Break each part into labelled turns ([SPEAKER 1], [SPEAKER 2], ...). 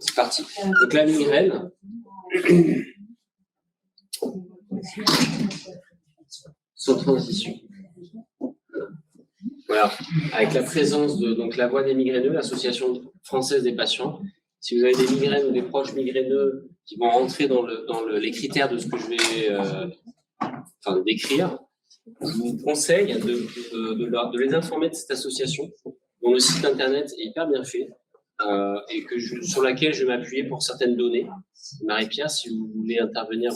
[SPEAKER 1] C'est parti. Donc la migraine. Sans transition. Voilà. Avec la présence de donc, la Voix des migraineux, l'Association française des patients. Si vous avez des migraines ou des proches migraineux qui vont rentrer dans les critères de ce que je vais décrire, je vous conseille de les informer de cette association, dont le site internet est hyper bien fait et sur laquelle je vais m'appuyer pour certaines données. Marie-Pierre, si vous voulez intervenir,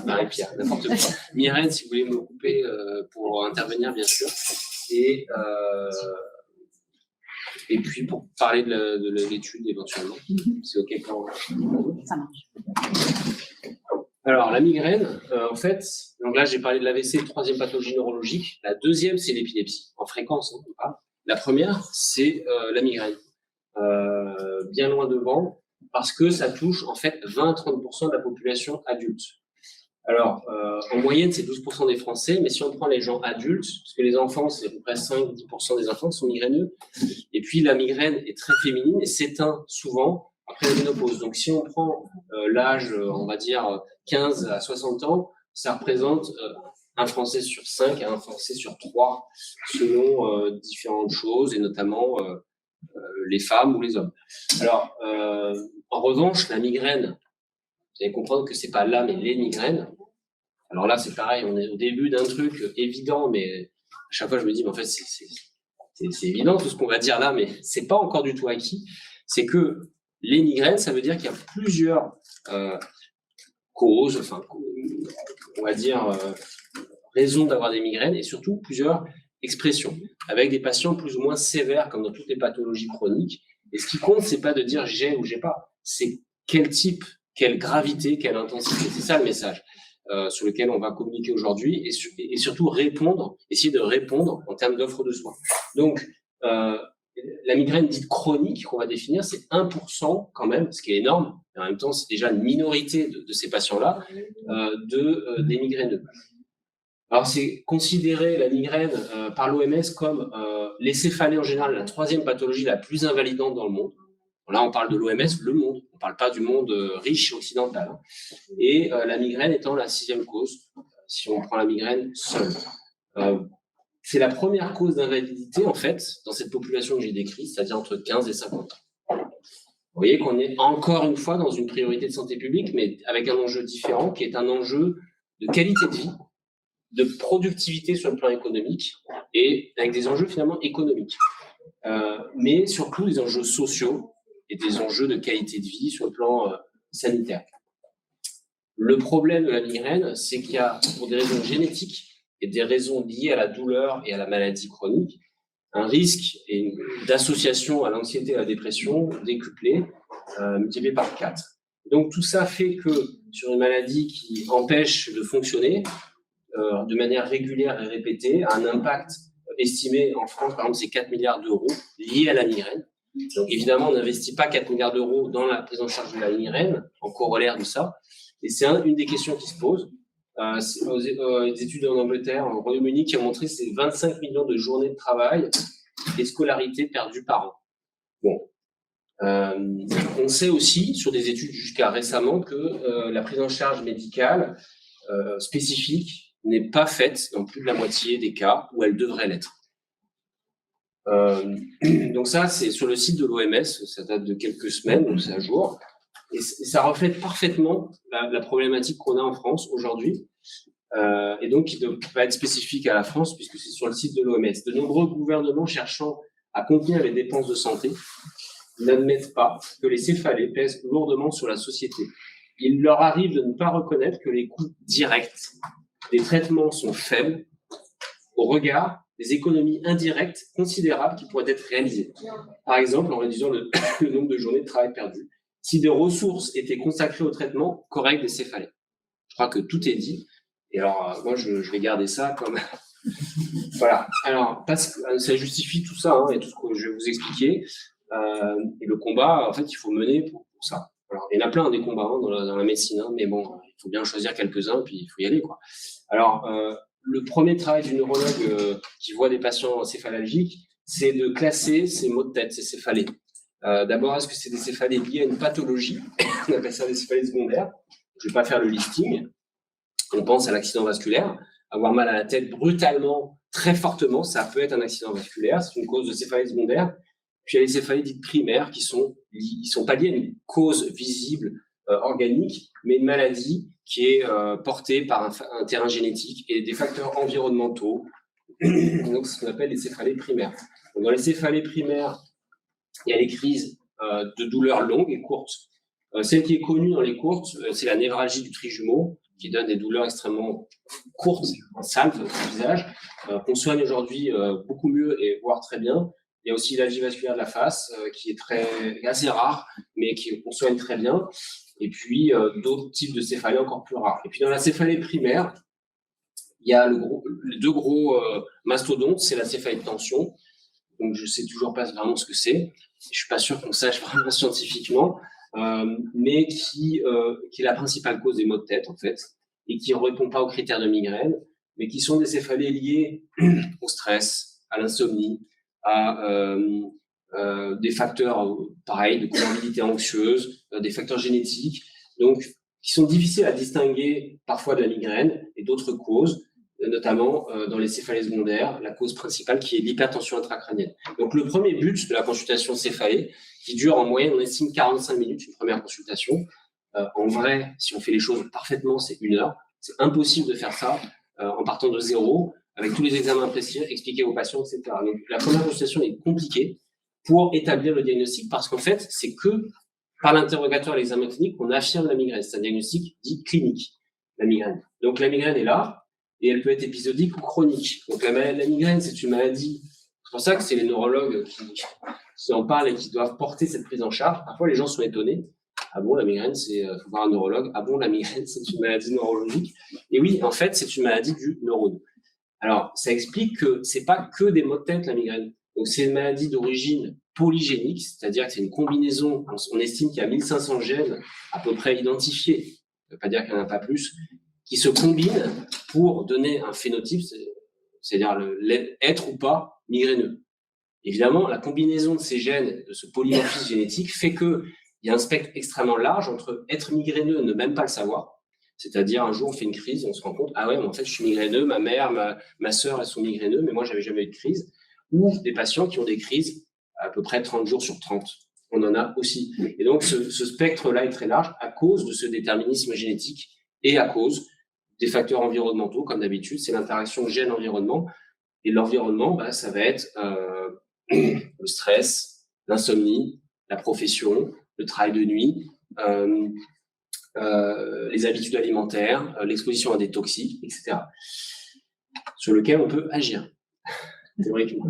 [SPEAKER 1] Marie-Pierre, n'importe quoi. Myrène, si vous voulez me couper pour intervenir, bien sûr. Et puis pour parler de l'étude éventuellement. C'est OK pour vous?
[SPEAKER 2] Ça marche.
[SPEAKER 1] Alors, la migraine, en fait, donc là, j'ai parlé de l'AVC, troisième pathologie neurologique. La deuxième, c'est l'épilepsie, en fréquence. La première, c'est la migraine. Bien loin devant, parce que ça touche, en fait, 20-30% de la population adulte. Alors, en moyenne, c'est 12% des Français, mais si on prend les gens adultes, parce que les enfants, c'est à peu près 5-10% des enfants qui sont migraineux, et puis la migraine est très féminine et s'éteint souvent après la ménopause. Donc, si on prend l'âge, on va dire, 15 à 60 ans, ça représente un Français sur 5 et un Français sur 3, selon différentes choses, et notamment les femmes ou les hommes. Alors, en revanche, la migraine, vous allez comprendre que c'est pas là, mais les migraines. Alors là, c'est pareil, on est au début d'un truc évident, mais à chaque fois, je me dis, mais en fait, c'est évident tout ce qu'on va dire là, mais c'est pas encore du tout acquis. C'est que les migraines, ça veut dire qu'il y a plusieurs causes, enfin, on va dire, raisons d'avoir des migraines, et surtout plusieurs expressions, avec des patients plus ou moins sévères, comme dans toutes les pathologies chroniques. Et ce qui compte, c'est pas de dire j'ai ou j'ai pas, c'est quel type, quelle gravité, quelle intensité. C'est ça le message sur lequel on va communiquer aujourd'hui et surtout essayer de répondre en termes d'offre de soins. Donc, la migraine dite chronique qu'on va définir, c'est 1% quand même, ce qui est énorme. Et en même temps, c'est déjà une minorité de ces patients-là, des migraineux. Alors, c'est considéré la migraine par l'OMS comme les céphalées en général, la troisième pathologie la plus invalidante dans le monde. Là, on parle de l'OMS, le monde. On ne parle pas du monde riche occidental. Hein. Et la migraine étant la 6e cause, si on prend la migraine seule. C'est la première cause d'invalidité, en fait, dans cette population que j'ai décrite, c'est-à-dire entre 15 et 50 ans. Vous voyez qu'on est encore une fois dans une priorité de santé publique, mais avec un enjeu différent, qui est un enjeu de qualité de vie, de productivité sur le plan économique, et avec des enjeux finalement économiques. Mais surtout des enjeux sociaux, et des enjeux de qualité de vie sur le plan sanitaire. Le problème de la migraine, c'est qu'il y a, pour des raisons génétiques et des raisons liées à la douleur et à la maladie chronique, un risque d'association à l'anxiété et à la dépression décuplé, multiplié par 4. Donc tout ça fait que sur une maladie qui empêche de fonctionner de manière régulière et répétée, a un impact estimé en France, par exemple, c'est 4 milliards d'euros liés à la migraine. Donc évidemment, on n'investit pas 4 milliards d'euros dans la prise en charge de la migraine, en corollaire de ça. Et c'est une des questions qui se pose. Les études en Angleterre, en Royaume-Uni, qui ont montré que c'est 25 millions de journées de travail et scolarités perdues par an. Bon. On sait aussi, sur des études jusqu'à récemment, que la prise en charge médicale spécifique n'est pas faite dans plus de la moitié des cas où elle devrait l'être. Donc ça, c'est sur le site de l'OMS, ça date de quelques semaines, donc c'est à jour, et ça reflète parfaitement la problématique qu'on a en France aujourd'hui, et donc qui ne peut pas être spécifique à la France, puisque c'est sur le site de l'OMS. De nombreux gouvernements cherchant à contenir les dépenses de santé n'admettent pas que les céphalées pèsent lourdement sur la société. Il leur arrive de ne pas reconnaître que les coûts directs des traitements sont faibles au regard des économies indirectes considérables qui pourraient être réalisées. Par exemple, en réduisant le nombre de journées de travail perdues, si des ressources étaient consacrées au traitement correct des céphalées. Je crois que tout est dit. Et alors, moi, je vais garder ça comme... Voilà. Alors, parce que ça justifie tout ça, hein, et tout ce que je vais vous expliquer. Et le combat, en fait, il faut mener pour ça. Alors, il y en a plein des combats hein, dans la médecine, hein, mais bon, il faut bien choisir quelques-uns, puis il faut y aller, quoi. Alors, le premier travail du neurologue qui voit des patients céphalalgiques, c'est de classer ces maux de tête, ces céphalées. D'abord, est-ce que c'est des céphalées liées à une pathologie? On appelle ça des céphalées secondaires. Je ne vais pas faire le listing. On pense à l'accident vasculaire. Avoir mal à la tête brutalement, très fortement, ça peut être un accident vasculaire. C'est une cause de céphalée secondaire. Puis il y a les céphalées dites primaires qui sont pas liées à une cause visible organique, mais une maladie qui est portée par un terrain génétique et des facteurs environnementaux. Donc, c'est ce qu'on appelle les céphalées primaires. Donc, dans les céphalées primaires, il y a les crises de douleurs longues et courtes. Celle qui est connue dans les courtes, c'est la névralgie du trijumeau, qui donne des douleurs extrêmement courtes, en salve au visage, qu'on soigne aujourd'hui beaucoup mieux et voire très bien. Il y a aussi l'algie vasculaire de la face, qui est assez rare, mais qu'on soigne très bien. Et puis, d'autres types de céphalées encore plus rares. Et puis, dans la céphalée primaire, il y a les deux gros mastodontes, c'est la céphalée de tension. Donc, je sais toujours pas vraiment ce que c'est. Je suis pas sûr qu'on sache vraiment scientifiquement, mais qui est la principale cause des maux de tête, en fait, et qui ne répond pas aux critères de migraine, mais qui sont des céphalées liées au stress, à l'insomnie, à des facteurs, pareil, de comorbidité anxieuse, des facteurs génétiques, donc qui sont difficiles à distinguer parfois de la migraine et d'autres causes, notamment dans les céphalées secondaires, la cause principale qui est l'hypertension intracrânienne. Donc le premier but de la consultation céphalée, qui dure en moyenne, on estime 45 minutes, une première consultation. En vrai, si on fait les choses parfaitement, c'est 1 heure. C'est impossible de faire ça en partant de zéro, avec tous les examens précis, expliquer aux patients, etc. Donc la première consultation est compliquée pour établir le diagnostic, parce qu'en fait, c'est que par l'interrogatoire et l'examen clinique qu'on affirme la migraine. C'est un diagnostic dit clinique, la migraine. Donc la migraine est là, et elle peut être épisodique ou chronique. Donc la migraine, c'est une maladie. C'est pour ça que c'est les neurologues qui en parlent et qui doivent porter cette prise en charge. Parfois, les gens sont étonnés. Ah bon, la migraine, faut voir un neurologue. Ah bon, la migraine, c'est une maladie neurologique. Et oui, en fait, c'est une maladie du neurone. Alors, ça explique que c'est pas que des maux de tête, la migraine. Donc, c'est une maladie d'origine polygénique, c'est-à-dire que c'est une combinaison. On estime qu'il y a 1500 gènes à peu près identifiés. Ça ne veut pas dire qu'il n'y en a pas plus, qui se combinent pour donner un phénotype, c'est-à-dire être ou pas migraineux. Évidemment, la combinaison de ces gènes, de ce polymorphisme génétique, fait qu'il y a un spectre extrêmement large entre être migraineux et ne même pas le savoir. C'est-à-dire, un jour, on fait une crise, on se rend compte, ah ouais, mais en fait, je suis migraineux, ma mère, ma sœur, elles sont migraineux, mais moi, j'avais jamais eu de crise. Ou des patients qui ont des crises à peu près 30 jours sur 30. On en a aussi. Et donc, ce spectre-là est très large à cause de ce déterminisme génétique et à cause des facteurs environnementaux, comme d'habitude, c'est l'interaction gène-environnement. Et l'environnement, ça va être le stress, l'insomnie, la profession, le travail de nuit, les habitudes alimentaires, l'exposition à des toxiques, etc., sur lequel on peut agir, théoriquement.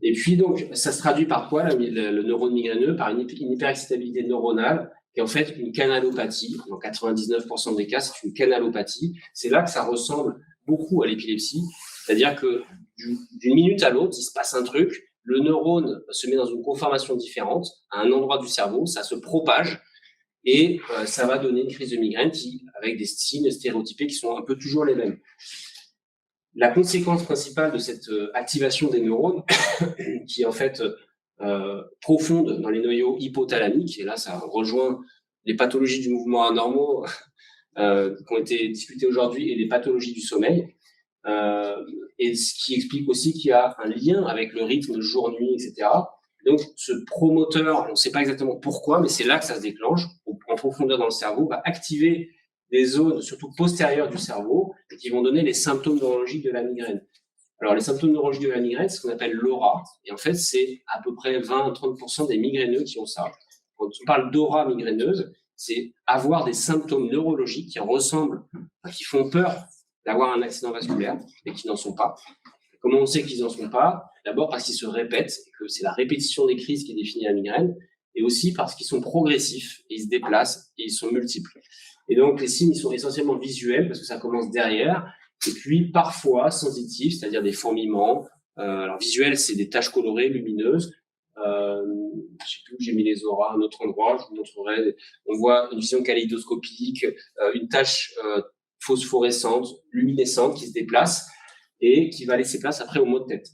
[SPEAKER 1] Et puis, donc, ça se traduit par quoi, le neurone migraineux? Par une hyperexcitabilité neuronale, qui est en fait une canalopathie. Dans 99% des cas, c'est une canalopathie. C'est là que ça ressemble beaucoup à l'épilepsie. C'est-à-dire que d'une minute à l'autre, il se passe un truc, le neurone se met dans une conformation différente, à un endroit du cerveau, ça se propage, et ça va donner une crise de migraine avec des signes stéréotypés qui sont un peu toujours les mêmes. La conséquence principale de cette activation des neurones, qui est en fait profonde dans les noyaux hypothalamiques, et là ça rejoint les pathologies du mouvement anormaux qui ont été discutées aujourd'hui, et les pathologies du sommeil, et ce qui explique aussi qu'il y a un lien avec le rythme jour-nuit, etc. Donc ce promoteur, on ne sait pas exactement pourquoi, mais c'est là que ça se déclenche, en profondeur dans le cerveau, va activer des zones surtout postérieures du cerveau et qui vont donner les symptômes neurologiques de la migraine. Alors les symptômes neurologiques de la migraine, c'est ce qu'on appelle l'aura, et en fait c'est à peu près 20 à 30% des migraineux qui ont ça. Quand on parle d'aura migraineuse, c'est avoir des symptômes neurologiques qui ressemblent, qui font peur d'avoir un accident vasculaire et qui n'en sont pas. Comment on sait qu'ils n'en sont pas? D'abord parce qu'ils se répètent, et que c'est la répétition des crises qui définit la migraine, et aussi parce qu'ils sont progressifs, et ils se déplacent, et ils sont multiples. Et donc les signes, ils sont essentiellement visuels, parce que ça commence derrière, et puis parfois sensitifs, c'est-à-dire des fourmillements. Alors visuel, c'est des taches colorées, lumineuses. Je sais plus où j'ai mis les auras, un autre endroit, je vous montrerai. On voit une vision kaléidoscopique, une tache phosphorescente, luminescente qui se déplace et qui va laisser place après aux maux de tête.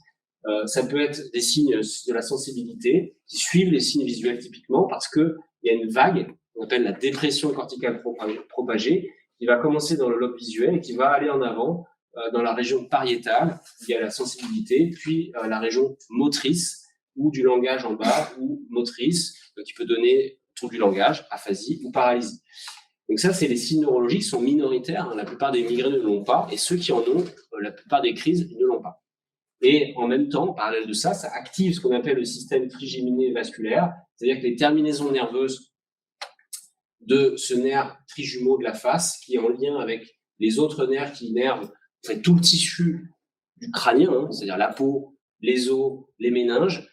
[SPEAKER 1] Ça peut être des signes de la sensibilité qui suivent les signes visuels typiquement parce qu'il y a une vague, qu'on appelle la dépression corticale propagée, qui va commencer dans le lobe visuel et qui va aller en avant dans la région pariétale, où il y a la sensibilité, puis la région motrice, ou du langage en bas, ou motrice, qui peut donner trouble du langage, aphasie ou paralysie. Donc ça, c'est les signes neurologiques qui sont minoritaires. La plupart des migraines ne l'ont pas, et ceux qui en ont, la plupart des crises ne l'ont pas. Et en même temps, en parallèle de ça, ça active ce qu'on appelle le système trigéminé vasculaire, c'est-à-dire que les terminaisons nerveuses de ce nerf trijumeau de la face, qui est en lien avec les autres nerfs qui innervent en fait, tout le tissu du crânien, hein, c'est-à-dire la peau, les os, les méninges.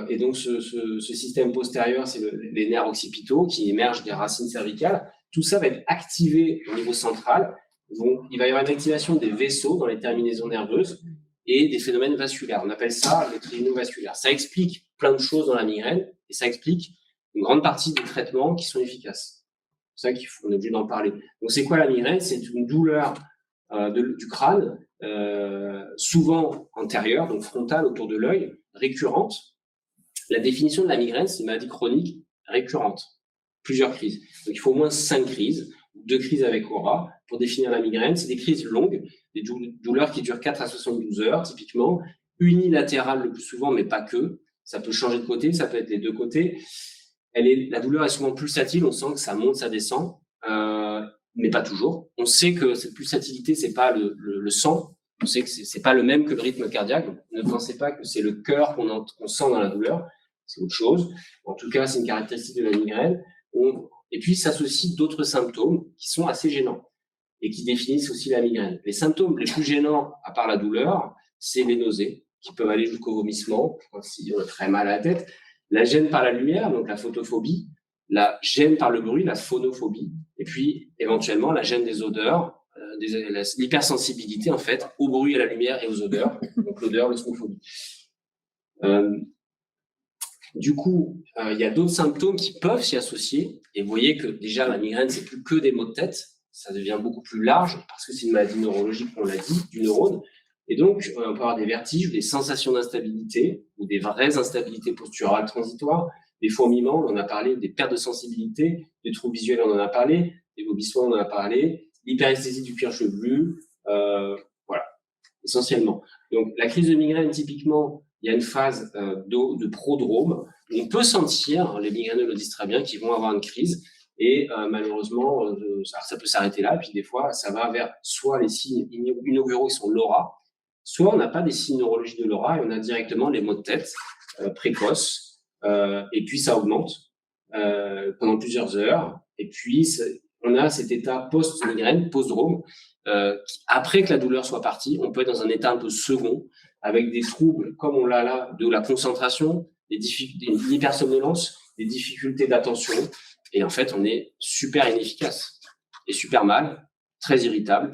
[SPEAKER 1] Et donc, ce système postérieur, c'est les nerfs occipitaux qui émergent des racines cervicales. Tout ça va être activé au niveau central. Donc, il va y avoir une activation des vaisseaux dans les terminaisons nerveuses et des phénomènes vasculaires. On appelle ça le trigémino vasculaire. Ça explique plein de choses dans la migraine et ça explique une grande partie des traitements qui sont efficaces. C'est ça qu'on est obligé d'en parler. Donc, c'est quoi la migraine? C'est une douleur du crâne, souvent antérieure, donc frontale autour de l'œil, récurrente. La définition de la migraine, c'est une maladie chronique récurrente, plusieurs crises. Donc, il faut au moins 5 crises, 2 crises avec aura pour définir la migraine. C'est des crises longues, des douleurs qui durent 4 à 72 heures, typiquement, unilatérales le plus souvent, mais pas que. Ça peut changer de côté, ça peut être les deux côtés. La douleur est souvent pulsatile, on sent que ça monte, ça descend, mais pas toujours. On sait que cette pulsatilité, c'est pas le sang, on sait que c'est pas le même que le rythme cardiaque. Donc, ne pensez pas que c'est le cœur qu'on sent dans la douleur, c'est autre chose. En tout cas, c'est une caractéristique de la migraine. Et puis, s'associent d'autres symptômes qui sont assez gênants et qui définissent aussi la migraine. Les symptômes les plus gênants, à part la douleur, c'est les nausées, qui peuvent aller jusqu'au vomissement, si on a très mal à la tête, la gêne par la lumière, donc la photophobie, la gêne par le bruit, la phonophobie, et puis éventuellement la gêne des odeurs, l'hypersensibilité en fait au bruit, à la lumière et aux odeurs, donc l'odeur, l'osmophobie. Du coup, il y a d'autres symptômes qui peuvent s'y associer, et vous voyez que déjà la migraine, c'est plus que des maux de tête, ça devient beaucoup plus large, parce que c'est une maladie neurologique, on l'a dit, du neurone, et donc on peut avoir des vertiges, des sensations d'instabilité, ou des vraies instabilités posturales transitoires, des fourmillements, on en a parlé, des pertes de sensibilité, des troubles visuels, on en a parlé, des vomissements, on en a parlé, l'hyperesthésie du cuir chevelu, voilà, essentiellement. Donc la crise de migraine, typiquement, il y a une phase de prodrome où on peut sentir, les migraineux le disent très bien, qu'ils vont avoir une crise. Et malheureusement, ça peut s'arrêter là. Et puis des fois, ça va vers soit les signes inauguraux qui sont l'aura, soit on n'a pas des signes neurologiques de l'aura et on a directement les maux de tête précoces. Et puis ça augmente pendant plusieurs heures. Et puis on a cet état post-migraine, post-drome. Après que la douleur soit partie, on peut être dans un état un peu second, avec des troubles, comme on l'a là, de la concentration, l'hypersomnolence, des difficultés d'attention. Et en fait, on est super inefficace et super mal, très irritable.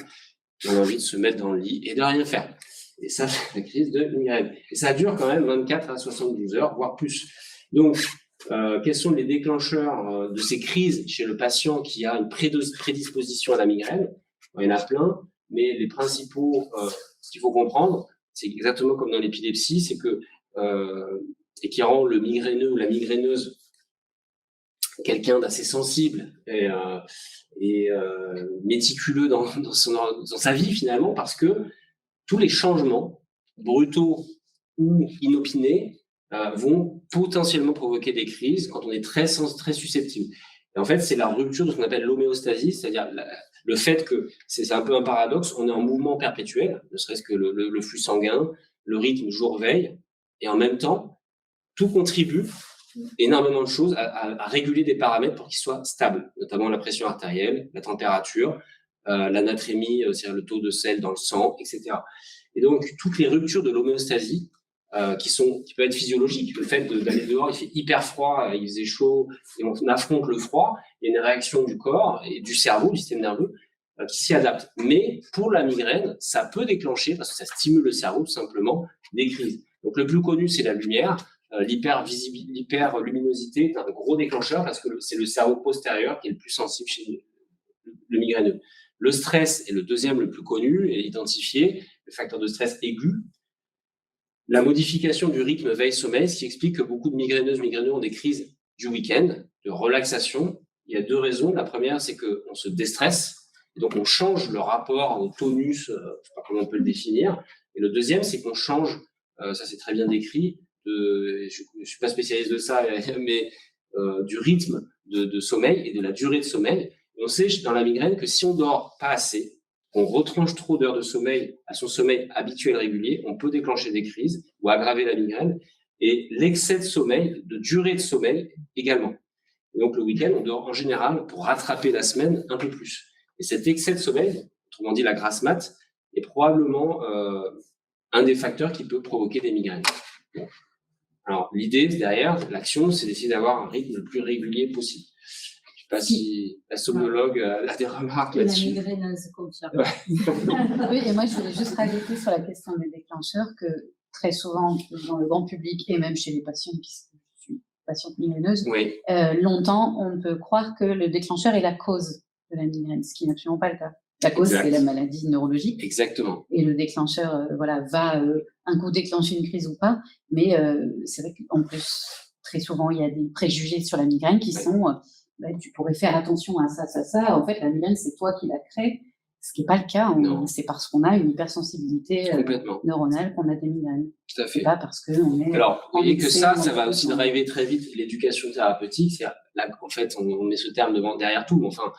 [SPEAKER 1] Et on a envie de se mettre dans le lit et de rien faire. Et ça, c'est la crise de migraine. Et ça dure quand même 24 à 72 heures, voire plus. Donc, quels sont les déclencheurs de ces crises chez le patient qui a une prédisposition à la migraine? Il y en a plein, mais les principaux, ce qu'il faut comprendre, c'est exactement comme dans l'épilepsie, c'est que, et qui rend le migraineux ou la migraineuse quelqu'un d'assez sensible et méticuleux dans sa vie finalement, parce que tous les changements brutaux ou inopinés vont potentiellement provoquer des crises quand on est très susceptible. Et en fait, c'est la rupture de ce qu'on appelle l'homéostasie, c'est-à-dire le fait que, c'est un peu un paradoxe, on est en mouvement perpétuel, ne serait-ce que le flux sanguin, le rythme jour-veille, et en même temps, tout contribue énormément de choses à réguler des paramètres pour qu'ils soient stables, notamment la pression artérielle, la température, la natrémie, c'est-à-dire le taux de sel dans le sang, etc. Et donc, toutes les ruptures de l'homéostasie, qui peuvent être physiologiques, le fait d'aller dehors, il fait hyper froid, il faisait chaud, et on affronte le froid, il y a une réaction du corps et du cerveau, du système nerveux, qui s'y adapte. Mais pour la migraine, ça peut déclencher, parce que ça stimule le cerveau tout simplement, des crises. Donc le plus connu, c'est la lumière. L'hyperluminosité est un gros déclencheur parce que c'est le cerveau postérieur qui est le plus sensible chez le migraineux. Le stress est le deuxième le plus connu et identifié, le facteur de stress aigu. La modification du rythme veille-sommeil, ce qui explique que beaucoup de migraineuses, migraineux ont des crises du week-end, de relaxation. Il y a 2 raisons. La première, c'est qu'on se déstresse, et donc on change le rapport au tonus, je ne sais pas comment on peut le définir. Et le deuxième, c'est qu'on change, ça c'est très bien décrit, je ne suis pas spécialiste de ça, mais du rythme de sommeil et de la durée de sommeil. Et on sait dans la migraine que si on dort pas assez, on retranche trop d'heures de sommeil à son sommeil habituel régulier, on peut déclencher des crises ou aggraver la migraine. Et l'excès de sommeil, de durée de sommeil également. Et donc le week-end, on dort en général pour rattraper la semaine un peu plus. Et cet excès de sommeil, autrement dit la grasse mat, est probablement un des facteurs qui peut provoquer des migraines. Bon. Alors l'idée derrière, l'action, c'est d'essayer d'avoir un rythme le plus régulier possible. Je ne sais pas si la somnologue a des remarques là-dessus.
[SPEAKER 2] La migraineuse confirme.
[SPEAKER 1] Ouais.
[SPEAKER 2] Oui, et moi je voulais juste rajouter sur la question des déclencheurs que très souvent dans le grand public et même chez les patients, puisque je suis patiente migraineuse,
[SPEAKER 1] oui.
[SPEAKER 2] Longtemps on peut croire que le déclencheur est la cause de la migraine, ce qui n'est absolument pas le cas. La cause, c'est la maladie neurologique.
[SPEAKER 1] Exactement.
[SPEAKER 2] Et le déclencheur, va un coup déclencher une crise ou pas, mais c'est vrai qu'en plus, très souvent, il y a des préjugés sur la migraine qui sont tu pourrais faire attention à ça, ça, ça. En fait, la migraine, c'est toi qui la crée, ce qui n'est pas le cas. C'est parce qu'on a une hypersensibilité neuronale qu'on a des migraines.
[SPEAKER 1] Tout à fait.
[SPEAKER 2] C'est pas parce qu'on est.
[SPEAKER 1] Alors, vous voyez que ça va aussi driver très vite l'éducation thérapeutique. Là, en fait, on met ce terme derrière tout. Enfin,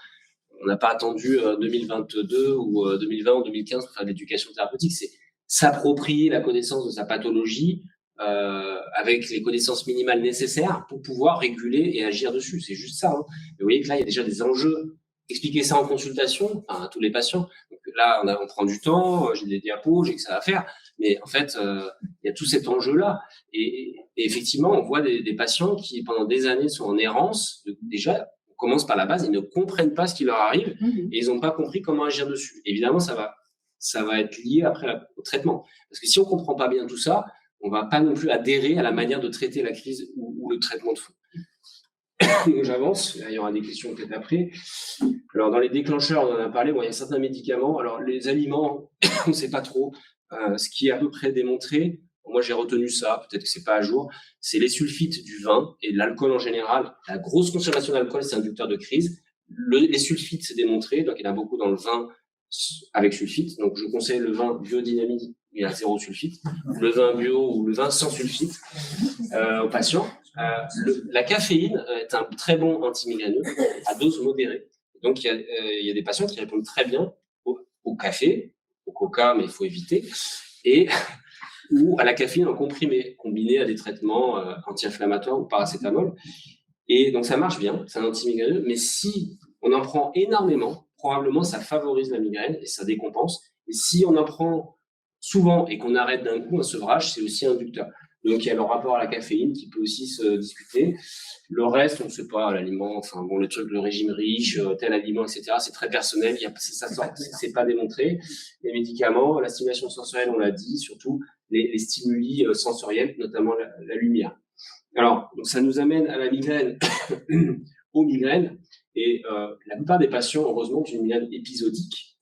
[SPEAKER 1] on n'a pas attendu 2022 ou 2020 ou 2015 pour faire de l'éducation thérapeutique. C'est s'approprier la connaissance de sa pathologie avec les connaissances minimales nécessaires pour pouvoir réguler et agir dessus. C'est juste ça. Mais vous voyez que là, il y a déjà des enjeux. Expliquer ça en consultation à tous les patients. Donc là, on prend du temps, j'ai des diapos, j'ai que ça à faire. Mais en fait, il y a tout cet enjeu-là. Et effectivement, on voit des patients qui, pendant des années, sont en errance. Déjà, on commence par la base, ils ne comprennent pas ce qui leur arrive et ils n'ont pas compris comment agir dessus. Évidemment, ça va être lié après au traitement. Parce que si on ne comprend pas bien tout ça, on ne va pas non plus adhérer à la manière de traiter la crise ou le traitement de fond. Donc j'avance, il y aura des questions peut-être après. Alors dans les déclencheurs, on en a parlé, il y a certains médicaments. Alors les aliments, on ne sait pas trop. Ce qui est à peu près démontré, moi j'ai retenu ça, peut-être que c'est pas à jour, c'est les sulfites du vin et de l'alcool en général. La grosse consommation d'alcool, c'est inducteur de crise. Les sulfites, c'est démontré, donc il y en a beaucoup dans le vin avec sulfite. Donc je conseille le vin biodynamique, il y a 0 sulfite, le vin bio ou le vin sans sulfite aux patients. La caféine est un très bon antimigraineux à dose modérée. Donc il y a des patients qui répondent très bien au café, au coca, mais il faut éviter, ou à la caféine en comprimé, combiné à des traitements anti-inflammatoires ou paracétamol. Et donc ça marche bien, c'est un antimigraineux, mais si on en prend énormément, probablement ça favorise la migraine et ça décompense. Et si on en prend souvent et qu'on arrête d'un coup un sevrage, c'est aussi inducteur. Donc il y a le rapport à la caféine qui peut aussi se discuter. Le reste, on ne sait pas, l'aliment, le truc, le régime riche, tel aliment, etc. C'est très personnel, c'est pas démontré. Les médicaments, la stimulation sensorielle, on l'a dit, surtout les stimuli sensoriels, notamment la lumière. Alors, donc ça nous amène à la migraine, aux migraines, et la plupart des patients, heureusement, ont une migraine épisodique.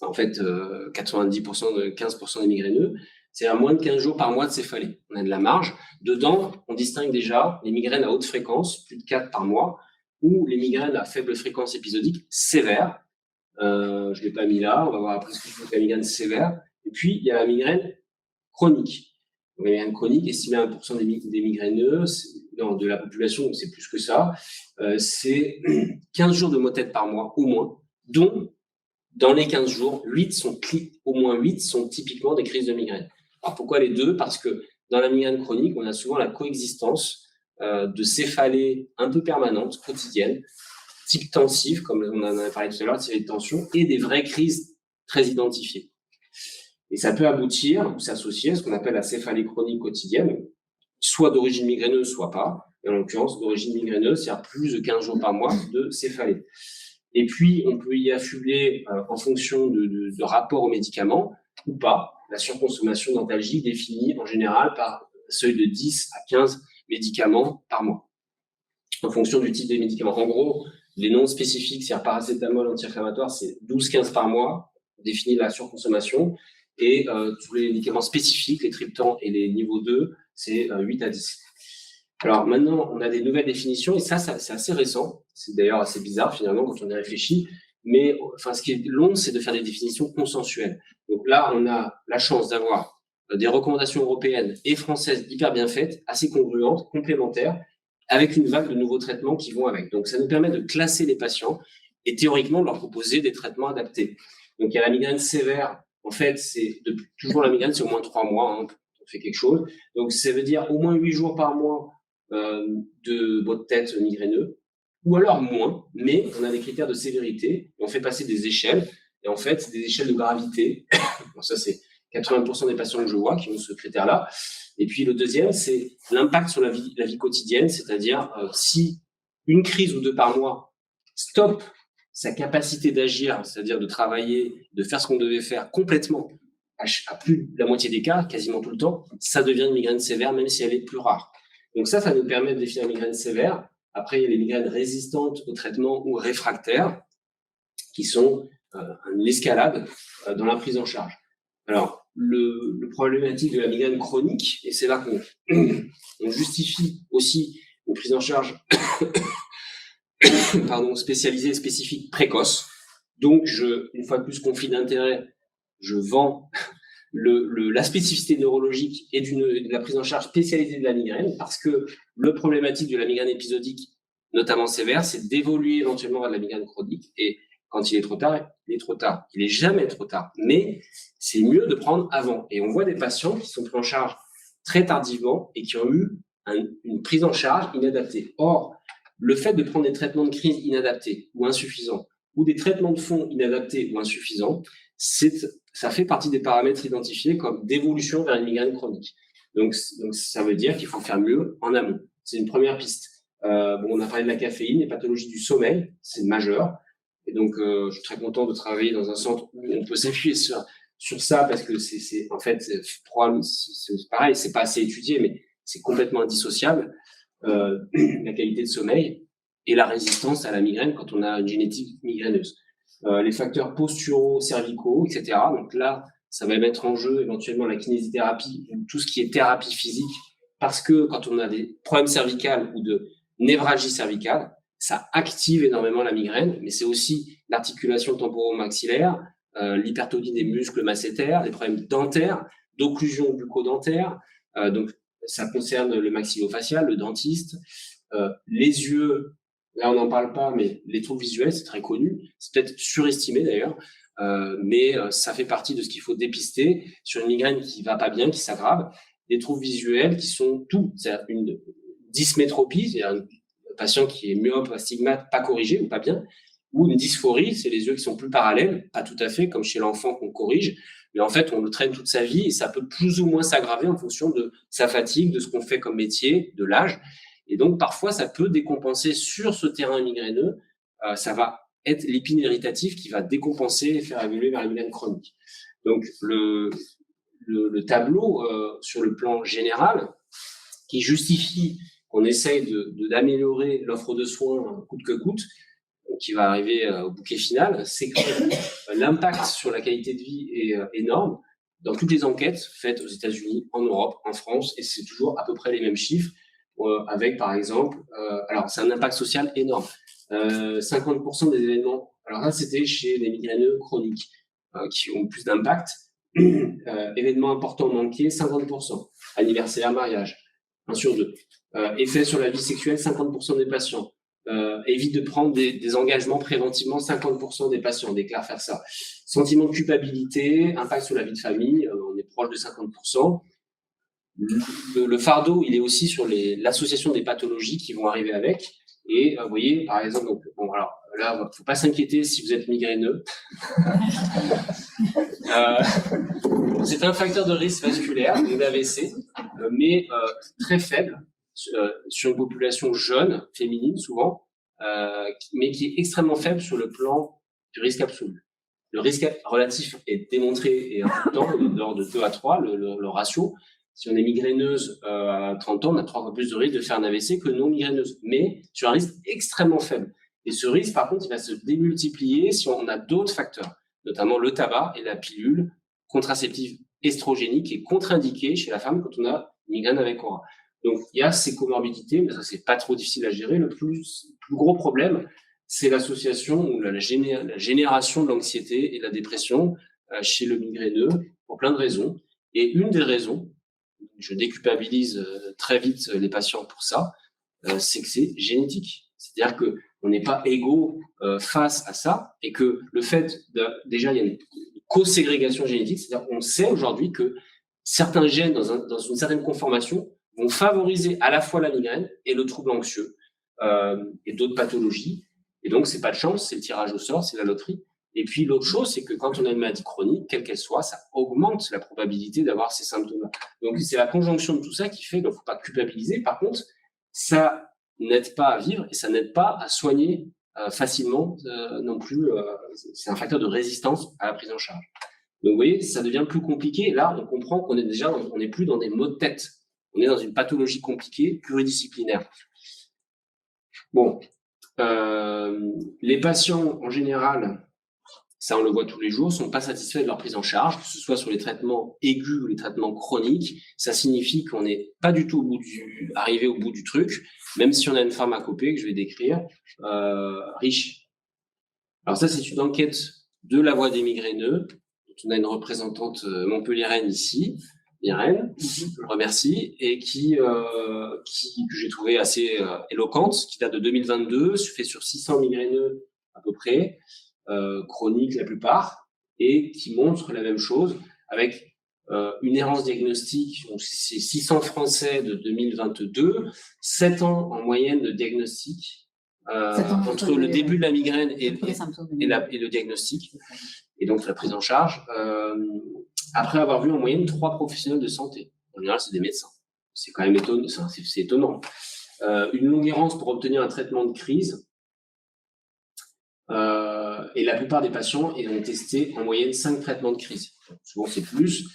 [SPEAKER 1] En fait, 15% des migraineux, c'est à moins de 15 jours par mois de céphalée. On a de la marge. Dedans, on distingue déjà les migraines à haute fréquence, plus de 4 par mois, ou les migraines à faible fréquence épisodique sévères. Je ne l'ai pas mis là, on va voir après ce que je fais avec la migraine sévère. Et puis, il y a la migraine chronique. Donc, la migraine chronique, estimée à 1% des migraineux, de la population, c'est plus que ça, c'est 15 jours de maux de tête par mois, au moins, dont, dans les 15 jours, au moins 8 sont typiquement des crises de migraine. Alors, pourquoi les deux ? Parce que dans la migraine chronique, on a souvent la coexistence de céphalées un peu permanentes, quotidiennes, type tensive, comme on en a parlé tout à l'heure, de tension, et des vraies crises très identifiées. Et ça peut aboutir ou s'associer à ce qu'on appelle la céphalée chronique quotidienne, soit d'origine migraineuse, soit pas. Et en l'occurrence, d'origine migraineuse, c'est-à-dire plus de 15 jours par mois de céphalée. Et puis, on peut y affubler en fonction de rapport aux médicaments ou pas, la surconsommation d'antalgiques définie en général par un seuil de 10 à 15 médicaments par mois, en fonction du type des médicaments. En gros, les noms spécifiques, c'est-à-dire paracétamol, anti-inflammatoire, c'est 12-15 par mois, définit la surconsommation. Et tous les médicaments spécifiques, les triptans et les niveaux 2, c'est 8 à 10. Alors maintenant, on a des nouvelles définitions, et ça c'est assez récent. C'est d'ailleurs assez bizarre finalement quand on y réfléchit. Mais enfin, ce qui est long, c'est de faire des définitions consensuelles. Donc là, on a la chance d'avoir des recommandations européennes et françaises hyper bien faites, assez congruentes, complémentaires, avec une vague de nouveaux traitements qui vont avec. Donc ça nous permet de classer les patients et théoriquement de leur proposer des traitements adaptés. Donc il y a la migraine sévère. En fait, c'est toujours la migraine, c'est au moins 3 mois, hein, on fait quelque chose. Donc ça veut dire au moins 8 jours par mois de maux de tête migraineux, ou alors moins, mais on a des critères de sévérité, on fait passer des échelles, et en fait, des échelles de gravité. Bon, ça, c'est 80% des patients que je vois qui ont ce critère-là. Et puis le deuxième, c'est l'impact sur la vie quotidienne, c'est-à-dire si une crise ou 2 par mois stoppe sa capacité d'agir, c'est-à-dire de travailler, de faire ce qu'on devait faire complètement, à plus de la moitié des cas, quasiment tout le temps, ça devient une migraine sévère, même si elle est plus rare. Donc ça nous permet de définir la migraine sévère. Après, il y a les migraines résistantes au traitement ou réfractaires, qui sont une escalade dans la prise en charge. Alors, le problématique de la migraine chronique, et c'est là qu'on justifie aussi une prise en charge spécialisée, spécifique, précoce. Donc, une fois de plus, conflit d'intérêt, je vends la spécificité neurologique et de la prise en charge spécialisée de la migraine, parce que le problématique de la migraine épisodique, notamment sévère, c'est d'évoluer éventuellement vers de la migraine chronique. Et quand il est trop tard, il est trop tard. Il est jamais trop tard. Mais c'est mieux de prendre avant. Et on voit des patients qui sont pris en charge très tardivement et qui ont eu une prise en charge inadaptée. Or, le fait de prendre des traitements de crise inadaptés ou insuffisants, ou des traitements de fond inadaptés ou insuffisants, ça fait partie des paramètres identifiés comme d'évolution vers une migraine chronique. Donc ça veut dire qu'il faut faire mieux en amont. C'est une première piste. On a parlé de la caféine, les pathologies du sommeil, c'est majeur. Et donc, je suis très content de travailler dans un centre où on peut s'appuyer sur ça, parce que c'est pareil, c'est pas assez étudié, mais c'est complètement indissociable, la qualité de sommeil et la résistance à la migraine quand on a une génétique migraineuse. Les facteurs posturaux, cervicaux, etc. Donc là, ça va mettre en jeu éventuellement la kinésithérapie, tout ce qui est thérapie physique, parce que quand on a des problèmes cervicales ou de névralgie cervicale, ça active énormément la migraine, mais c'est aussi l'articulation temporo-maxillaire, l'hypertonie des muscles masséters, les problèmes dentaires, d'occlusion bucco-dentaire. Donc, ça concerne le maxillofacial, le dentiste, les yeux. Là, on n'en parle pas, mais les troubles visuels, c'est très connu. C'est peut-être surestimé d'ailleurs, mais ça fait partie de ce qu'il faut dépister sur une migraine qui va pas bien, qui s'aggrave. Des troubles visuels qui sont c'est-à-dire une dysmétropie, c'est-à-dire un patient qui est myope, astigmate, pas corrigé ou pas bien, ou une dysphorie, c'est les yeux qui sont plus parallèles, pas tout à fait comme chez l'enfant qu'on corrige, mais en fait, on le traîne toute sa vie et ça peut plus ou moins s'aggraver en fonction de sa fatigue, de ce qu'on fait comme métier, de l'âge. Et donc, parfois, ça peut décompenser sur ce terrain migraineux. Ça va être l'épine irritatif qui va décompenser et faire évoluer vers la migraine chronique. Donc, le tableau sur le plan général qui justifie qu'on essaye d'améliorer l'offre de soins coûte que coûte, qui va arriver au bouquet final, c'est que l'impact sur la qualité de vie est énorme dans toutes les enquêtes faites aux États-Unis, en Europe, en France, et c'est toujours à peu près les mêmes chiffres, avec par exemple, alors c'est un impact social énorme, 50% des événements, alors là c'était chez les migraineux chroniques qui ont plus d'impact, événements importants manqués, 50%, anniversaire, mariage, 1 sur 2. Effet sur la vie sexuelle, 50% des patients. Évite de prendre des engagements préventivement, 50% des patients déclarent faire ça. Sentiment de culpabilité, impact sur la vie de famille, on est proche de 50%. Le fardeau, il est aussi sur l'association des pathologies qui vont arriver avec. Et vous voyez, par exemple, donc, bon, alors là, il ne faut pas s'inquiéter si vous êtes migraineux. C'est un facteur de risque vasculaire, l'AVC, mais très faible sur une population jeune, féminine souvent, mais qui est extrêmement faible sur le plan du risque absolu. Le risque relatif est démontré et important, de l'ordre de 2 à 3, le ratio. Si on est migraineuse à 30 ans, on a 3 fois plus de risque de faire un AVC que non migraineuse, mais sur un risque extrêmement faible. Et ce risque, par contre, il va se démultiplier si on a d'autres facteurs, notamment le tabac et la pilule, contraceptive estrogénique qui est contre-indiquée chez la femme quand on a une migraine avec aura. Donc, il y a ces comorbidités, mais ça, c'est pas trop difficile à gérer. Le plus gros problème, c'est l'association ou la génération de l'anxiété et de la dépression chez le migraineux pour plein de raisons. Et une des raisons, je déculpabilise très vite les patients pour ça, c'est que c'est génétique. C'est-à-dire que on n'est pas égaux face à ça et que le fait déjà, il y a une co-ségrégation génétique, c'est-à-dire qu'on sait aujourd'hui que certains gènes dans une certaine conformation vont favoriser à la fois la migraine et le trouble anxieux et d'autres pathologies. Et donc, c'est pas de chance, c'est le tirage au sort, c'est la loterie. Et puis, l'autre chose, c'est que quand on a une maladie chronique, quelle qu'elle soit, ça augmente la probabilité d'avoir ces symptômes-là. Donc, c'est la conjonction de tout ça qui fait qu'il ne faut pas culpabiliser. Par contre, ça n'aide pas à vivre et ça n'aide pas à soigner facilement non plus. C'est un facteur de résistance à la prise en charge. Donc, vous voyez, ça devient plus compliqué. Et là, on comprend qu'on est déjà, on n'est plus dans des maux de tête. On est dans une pathologie compliquée, pluridisciplinaire. Bon, les patients, en général, ça on le voit tous les jours, sont pas satisfaits de leur prise en charge, que ce soit sur les traitements aigus ou les traitements chroniques. Ça signifie qu'on n'est pas du tout arrivé au bout du truc, même si on a une pharmacopée que je vais décrire, riche. Alors ça, c'est une enquête de la Voix des migraineux. On a une représentante montpelliéraine ici, Myrène, je le remercie, et que j'ai trouvé assez éloquente, qui date de 2022, fait sur 600 migraineux à peu près, chroniques la plupart, et qui montre la même chose avec une errance diagnostique. Donc c'est 600 Français de 2022, 7 ans en moyenne de diagnostic entre le début de la migraine et le diagnostic, et donc la prise en charge. Après avoir vu en moyenne 3 professionnels de santé. En général, c'est des médecins. C'est quand même étonnant. C'est étonnant. Une longue errance pour obtenir un traitement de crise. Et la plupart des patients ont testé en moyenne 5 traitements de crise. Souvent, c'est plus.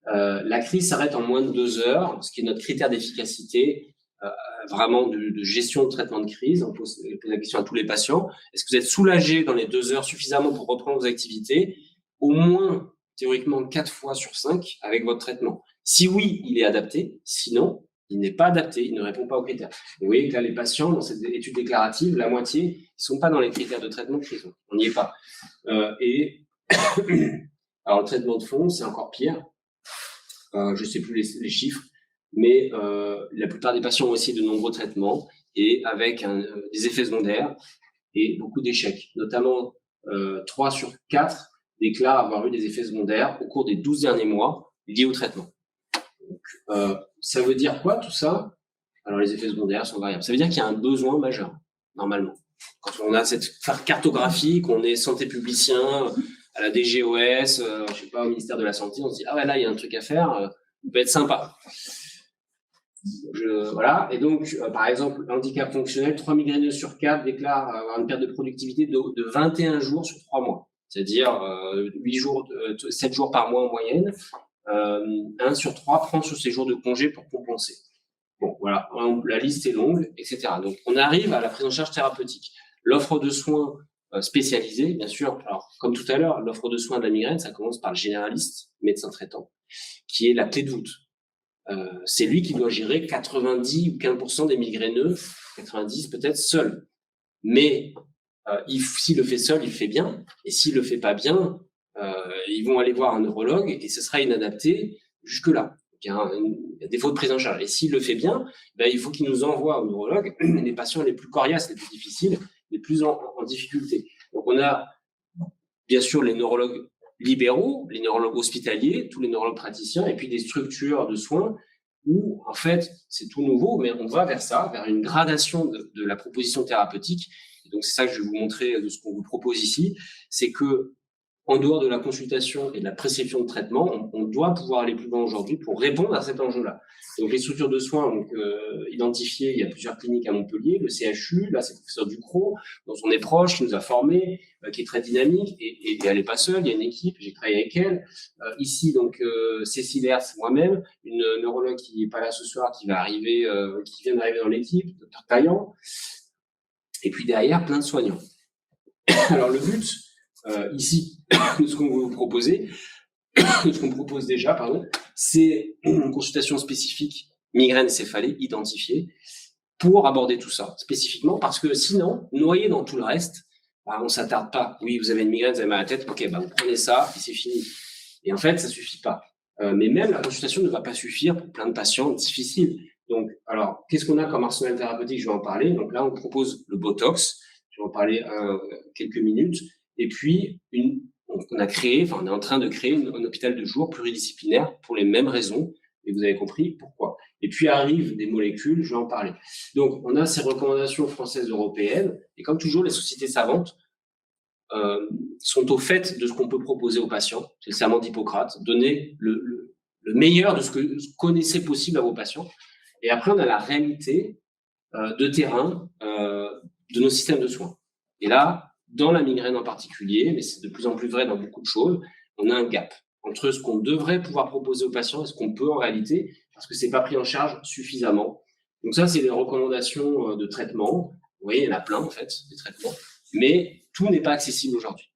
[SPEAKER 1] La crise s'arrête en moins de 2 heures, ce qui est notre critère d'efficacité, vraiment de gestion de traitement de crise. On pose la question à tous les patients. Est-ce que vous êtes soulagé dans les 2 heures suffisamment pour reprendre vos activités? Au moins, théoriquement 4 fois sur 5 avec votre traitement. Si oui, il est adapté. Sinon, il n'est pas adapté. Il ne répond pas aux critères. Vous voyez que là, les patients, dans cette étude déclarative, la moitié, ils ne sont pas dans les critères de traitement de crise. On n'y est pas. Alors, le traitement de fond, c'est encore pire. Je ne sais plus les chiffres, mais la plupart des patients ont essayé de nombreux traitements et avec des effets secondaires et beaucoup d'échecs. Notamment, 3 sur 4 déclarent avoir eu des effets secondaires au cours des 12 derniers mois liés au traitement. Donc, ça veut dire quoi tout ça? Alors les effets secondaires sont variables. Ça veut dire qu'il y a un besoin majeur, normalement. Quand on a cette cartographie, qu'on est santé publicien à la DGOS, je sais pas, au ministère de la Santé, on se dit ah ouais, là il y a un truc à faire, ça peut être sympa. Voilà. Et donc, par exemple, handicap fonctionnel, 3 migraineux sur 4 déclarent avoir une perte de productivité de 21 jours sur 3 mois. C'est-à-dire 7 jours par mois en moyenne. 1 sur 3 prend sur ses jours de congé pour compenser. Bon, voilà, la liste est longue, etc. Donc, on arrive à la prise en charge thérapeutique. L'offre de soins spécialisée, bien sûr. Alors, comme tout à l'heure, l'offre de soins de la migraine, ça commence par le généraliste, médecin traitant, qui est la clé de voûte. C'est lui qui doit gérer 90 ou 15% des migraineux, 90 peut-être seul. Mais s'il le fait seul, il le fait bien. Et s'il le fait pas bien, ils vont aller voir un neurologue et ce sera inadapté jusque-là. Il y a un défaut de prise en charge. Et s'il le fait bien, il faut qu'il nous envoie au neurologue les patients les plus coriaces, les plus difficiles, les plus en difficulté. Donc on a bien sûr les neurologues libéraux, les neurologues hospitaliers, tous les neurologues praticiens, et puis des structures de soins où, en fait, c'est tout nouveau, mais on va vers ça, vers une gradation de la proposition thérapeutique. Et donc, c'est ça que je vais vous montrer de ce qu'on vous propose ici, c'est que en dehors de la consultation et de la prescription de traitement, on doit pouvoir aller plus loin aujourd'hui pour répondre à cet enjeu-là. Donc, les structures de soins identifiées, il y a plusieurs cliniques à Montpellier, le CHU, là, c'est le professeur Ducrot, dont on est proche, qui nous a formés, qui est très dynamique, et elle n'est pas seule, il y a une équipe, j'ai travaillé avec elle. Ici, donc, Cécile Hertz, moi-même, une neurologue qui n'est pas là ce soir, qui vient d'arriver dans l'équipe, Dr Taillant, et puis derrière, plein de soignants. Alors, le but, ici, de ce qu'on veut vous proposer, ce qu'on propose déjà, c'est une consultation spécifique migraine céphalée identifiée pour aborder tout ça spécifiquement, parce que sinon, noyé dans tout le reste, on ne s'attarde pas. Oui, vous avez une migraine, vous avez mal à la tête, ok, vous prenez ça et c'est fini. Et en fait, ça ne suffit pas. Mais même la consultation ne va pas suffire pour plein de patients difficiles. Donc, alors, qu'est-ce qu'on a comme arsenal thérapeutique? Je vais en parler. Donc là, on propose le Botox. Je vais en parler quelques minutes. Et puis, on est en train de créer un hôpital de jour pluridisciplinaire pour les mêmes raisons. Et vous avez compris pourquoi. Et puis arrivent des molécules, je vais en parler. Donc, on a ces recommandations françaises européennes. Et comme toujours, les sociétés savantes sont au fait de ce qu'on peut proposer aux patients. C'est le serment d'Hippocrate. Donner le meilleur de ce que connaissez possible à vos patients. Et après, on a la réalité de terrain de nos systèmes de soins. Et là, dans la migraine en particulier, mais c'est de plus en plus vrai dans beaucoup de choses, on a un gap entre ce qu'on devrait pouvoir proposer aux patients et ce qu'on peut en réalité, parce que c'est pas pris en charge suffisamment. Donc ça, c'est les recommandations de traitement. Vous voyez, il y en a plein en fait, des traitements, mais tout n'est pas accessible aujourd'hui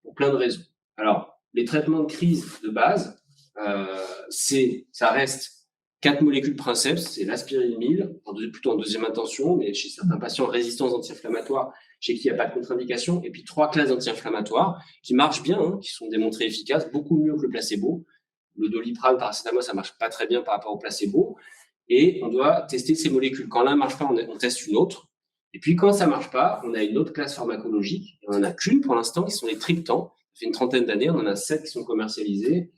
[SPEAKER 1] pour plein de raisons. Alors, les traitements de crise de base, ça reste 4 molécules princeps, c'est l'aspirine 1000, plutôt en deuxième intention, mais chez certains patients résistants aux anti-inflammatoires, chez qui il n'y a pas de contre-indication, et puis 3 classes d'anti-inflammatoires qui marchent bien, qui sont démontrées efficaces, beaucoup mieux que le placebo. Le Doliprane, paracétamol, ça marche pas très bien par rapport au placebo, et on doit tester ces molécules. Quand l'un marche pas, on teste une autre, et puis quand ça marche pas, on a une autre classe pharmacologique, on en a qu'une pour l'instant, qui sont les triptans. Ça fait une trentaine d'années, on en a 7 qui sont commercialisés,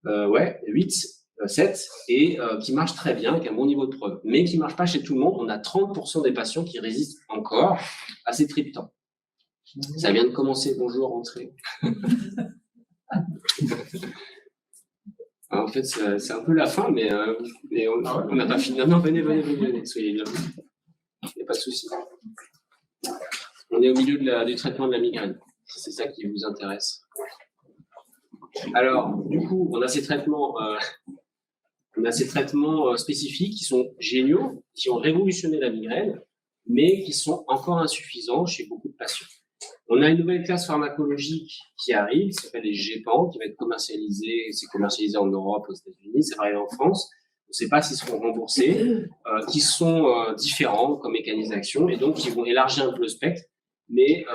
[SPEAKER 1] 8. 7 et qui marche très bien, avec un bon niveau de preuve, mais qui ne marche pas chez tout le monde. On a 30% des patients qui résistent encore à ces triptans. Ça vient de commencer. Bonjour, entrez. En fait, c'est un peu la fin, mais on n'a pas fini. Non, venez, soyez là. Il n'y a pas de souci. On est au milieu du traitement de la migraine. C'est ça qui vous intéresse. Alors, du coup, on a ces traitements spécifiques qui sont géniaux, qui ont révolutionné la migraine, mais qui sont encore insuffisants chez beaucoup de patients. On a une nouvelle classe pharmacologique qui arrive, qui s'appelle les GEPAN, qui va être commercialisée. C'est commercialisé en Europe, aux États-Unis, c'est vrai en France. On ne sait pas s'ils seront remboursés, qui sont différents comme mécanisme d'action, et donc qui vont élargir un peu le spectre, mais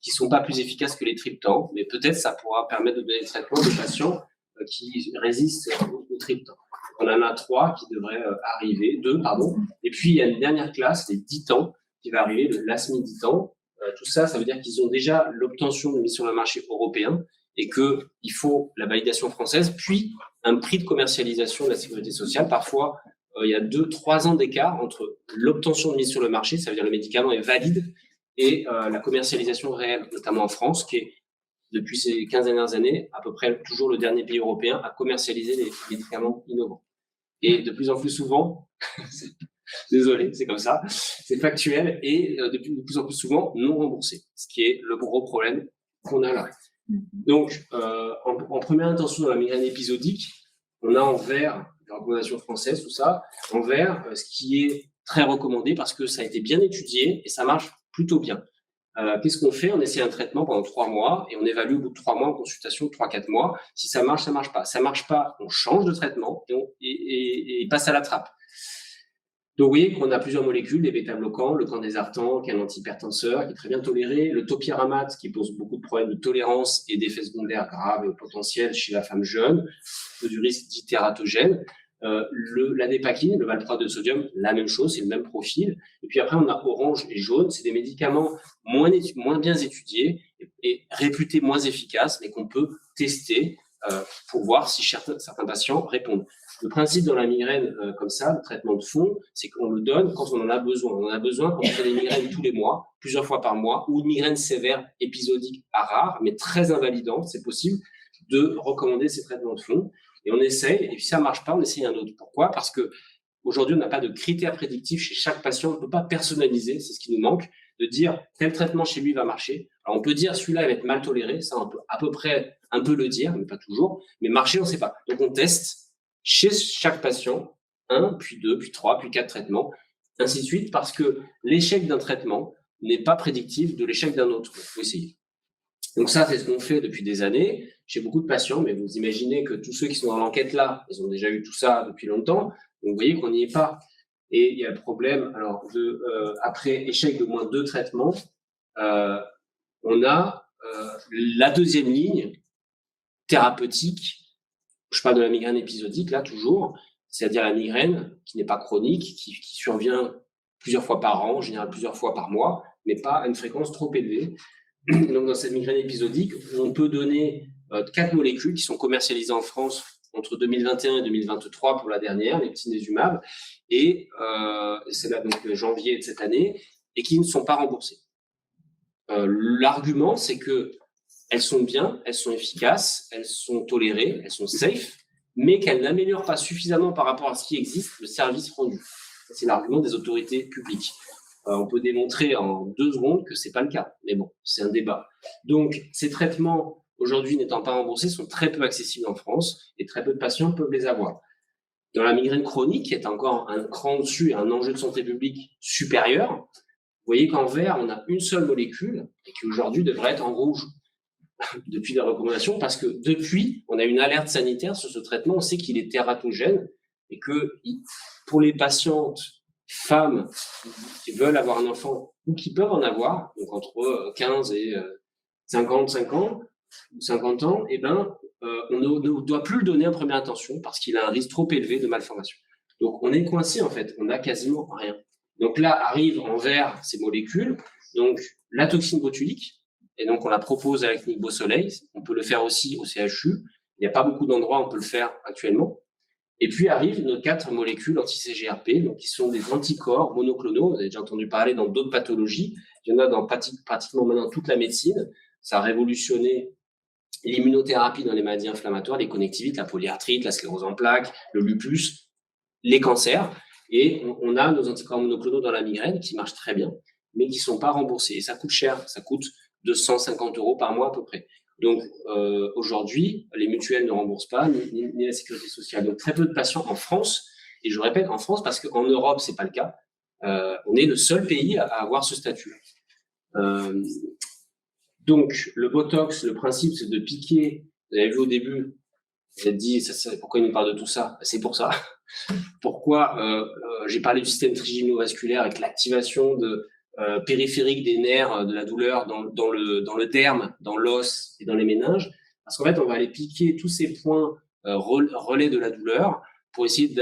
[SPEAKER 1] qui ne sont pas plus efficaces que les triptans. Mais peut-être ça pourra permettre de donner le traitement aux patients qui résistent aux triptans. On en a 3 qui devraient arriver, 2, pardon. Et puis, il y a une dernière classe, les ditans, qui va arriver, le lasmiditan. Tout ça, ça veut dire qu'ils ont déjà l'obtention de mise sur le marché européen et qu'il faut la validation française, puis un prix de commercialisation de la sécurité sociale. Parfois, il y a 2-3 ans d'écart entre l'obtention de mise sur le marché, ça veut dire le médicament est valide, et la commercialisation réelle, notamment en France, qui est depuis ces 15 dernières années, à peu près toujours le dernier pays européen à commercialiser les médicaments innovants. Et de plus en plus souvent, désolé, c'est comme ça, c'est factuel, et de plus en plus souvent non remboursé, ce qui est le gros problème qu'on a là. Donc, en première intention dans la migraine épisodique, on a en vert, la recommandation française, tout ça, en vert, ce qui est très recommandé parce que ça a été bien étudié et ça marche plutôt bien. Qu'est-ce qu'on fait? On essaie un traitement pendant 3 mois et on évalue au bout de 3 mois en consultation, 3-4 mois. Si ça marche pas. Ça marche pas, on change de traitement et passe à la trappe. Donc, vous voyez qu'on a plusieurs molécules, les bêta-bloquants, le candesartan, qui est un antihypertenseur, qui est très bien toléré, le topiramate, qui pose beaucoup de problèmes de tolérance et d'effets secondaires graves et potentiels chez la femme jeune, du risque d'hytératogène. La dépakine, le valproate de sodium, la même chose, c'est le même profil. Et puis après, on a orange et jaune, c'est des médicaments moins bien étudiés et réputés moins efficaces, mais qu'on peut tester pour voir si certains patients répondent. Le principe dans la migraine, comme ça, le traitement de fond, c'est qu'on le donne quand on en a besoin. On en a besoin quand on fait des migraines tous les mois, plusieurs fois par mois, ou une migraine sévère, épisodique, à rare, mais très invalidante, c'est possible de recommander ces traitements de fond. Et on essaye, et puis si ça ne marche pas, on essaye un autre. Pourquoi? Parce qu'aujourd'hui, on n'a pas de critères prédictifs chez chaque patient. On ne peut pas personnaliser, c'est ce qui nous manque, de dire tel traitement chez lui va marcher. Alors, on peut dire celui-là va être mal toléré, ça on peut à peu près un peu le dire, mais pas toujours. Mais marcher, on ne sait pas. Donc, on teste chez chaque patient 1, puis 2, puis 3, puis 4 traitements, ainsi de suite, parce que l'échec d'un traitement n'est pas prédictif de l'échec d'un autre. Il faut essayer. Donc ça, c'est ce qu'on fait depuis des années. chez beaucoup de patients, mais vous imaginez que tous ceux qui sont dans l'enquête là, ils ont déjà eu tout ça depuis longtemps, donc vous voyez qu'on n'y est pas. Et il y a le problème, alors, après échec de moins 2 traitements, on a la deuxième ligne thérapeutique. Je parle de la migraine épisodique, là, toujours, c'est-à-dire la migraine qui n'est pas chronique, qui survient plusieurs fois par an, en général plusieurs fois par mois, mais pas à une fréquence trop élevée. Donc, dans cette migraine épisodique, on peut donner 4 molécules qui sont commercialisées en France entre 2021 et 2023 pour la dernière, les Tinezumab, et c'est là donc janvier de cette année, et qui ne sont pas remboursées. L'argument, c'est que elles sont bien, elles sont efficaces, elles sont tolérées, elles sont safe, mais qu'elles n'améliorent pas suffisamment par rapport à ce qui existe le service rendu. C'est l'argument des autorités publiques. On peut démontrer en 2 secondes que c'est pas le cas, mais bon, c'est un débat. Donc, ces traitements, aujourd'hui n'étant pas remboursés, sont très peu accessibles en France et très peu de patients peuvent les avoir. Dans la migraine chronique, qui est encore un cran dessus et un enjeu de santé publique supérieur, vous voyez qu'en vert, on a une seule molécule et qui aujourd'hui devrait être en rouge depuis les recommandations, parce que depuis, on a une alerte sanitaire sur ce traitement, on sait qu'il est tératogène et que pour les patientes femmes qui veulent avoir un enfant ou qui peuvent en avoir, donc entre 15 et 55 ans ou 50 ans, eh ben, on ne doit plus le donner en première intention parce qu'il a un risque trop élevé de malformation. Donc, on est coincé, en fait, on n'a quasiment rien. Donc là, arrivent en vert ces molécules, donc la toxine botulique, et donc on la propose à la clinique Beau Soleil, on peut le faire aussi au CHU, il n'y a pas beaucoup d'endroits où on peut le faire actuellement. Et puis arrivent nos 4 molécules anti-CGRP, donc qui sont des anticorps monoclonaux. Vous avez déjà entendu parler dans d'autres pathologies. Il y en a dans pratiquement maintenant toute la médecine. Ça a révolutionné l'immunothérapie dans les maladies inflammatoires, les connectivites, la polyarthrite, la sclérose en plaques, le lupus, les cancers. Et on a nos anticorps monoclonaux dans la migraine qui marchent très bien, mais qui ne sont pas remboursés. Et ça coûte cher. Ça coûte 250 € par mois à peu près. Donc, aujourd'hui, les mutuelles ne remboursent pas, ni la sécurité sociale. Donc, très peu de patients en France, et je répète en France parce qu'en Europe, c'est pas le cas. On est le seul pays à avoir ce statut. Donc, le Botox, le principe, c'est de piquer. Vous avez vu au début, vous avez dit, pourquoi il nous parle de tout ça? C'est pour ça. Pourquoi j'ai parlé du système trigéminovasculaire avec l'activation périphérique des nerfs de la douleur dans le derme, dans l'os et dans les méninges, parce qu'en fait, on va aller piquer tous ces points relais de la douleur pour essayer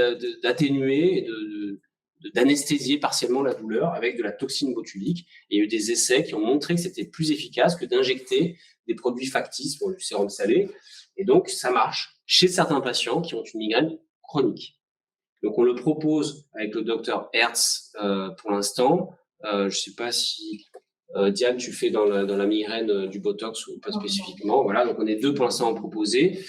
[SPEAKER 1] d'atténuer et d'anesthésier partiellement la douleur avec de la toxine botulique. Et il y a eu des essais qui ont montré que c'était plus efficace que d'injecter des produits factices, du sérum salé. Et donc, ça marche chez certains patients qui ont une migraine chronique. Donc, on le propose avec le docteur Hertz pour l'instant. Je ne sais pas si Diane, tu fais dans la migraine du Botox ou pas spécifiquement. Voilà, donc on est 2 pour l'instant à en proposer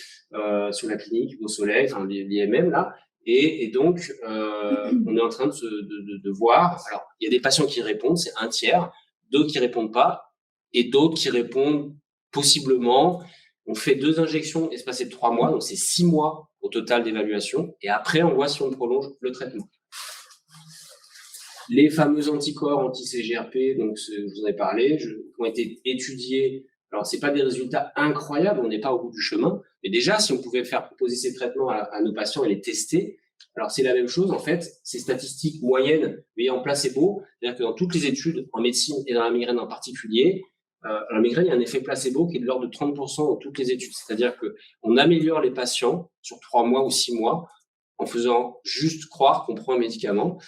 [SPEAKER 1] sur la clinique Beau Soleil, enfin l'IMM là. Et donc, on est en train de voir. Alors, il y a des patients qui répondent, c'est 1/3, d'autres qui répondent pas, et d'autres qui répondent possiblement. On fait 2 injections espacées de 3 mois, donc c'est 6 mois au total d'évaluation. Et après, on voit si on prolonge le traitement. Les fameux anticorps anti-CGRP, donc je vous en ai parlé, ont été étudiés. Alors, c'est pas des résultats incroyables, on n'est pas au bout du chemin. Mais déjà, si on pouvait faire proposer ces traitements à nos patients et les tester, alors c'est la même chose, en fait, ces statistiques moyennes, mais en placebo, c'est-à-dire que dans toutes les études en médecine et dans la migraine en particulier, la migraine, il y a un effet placebo qui est de l'ordre de 30% dans toutes les études. C'est-à-dire qu'on améliore les patients sur 3 mois ou 6 mois en faisant juste croire qu'on prend un médicament,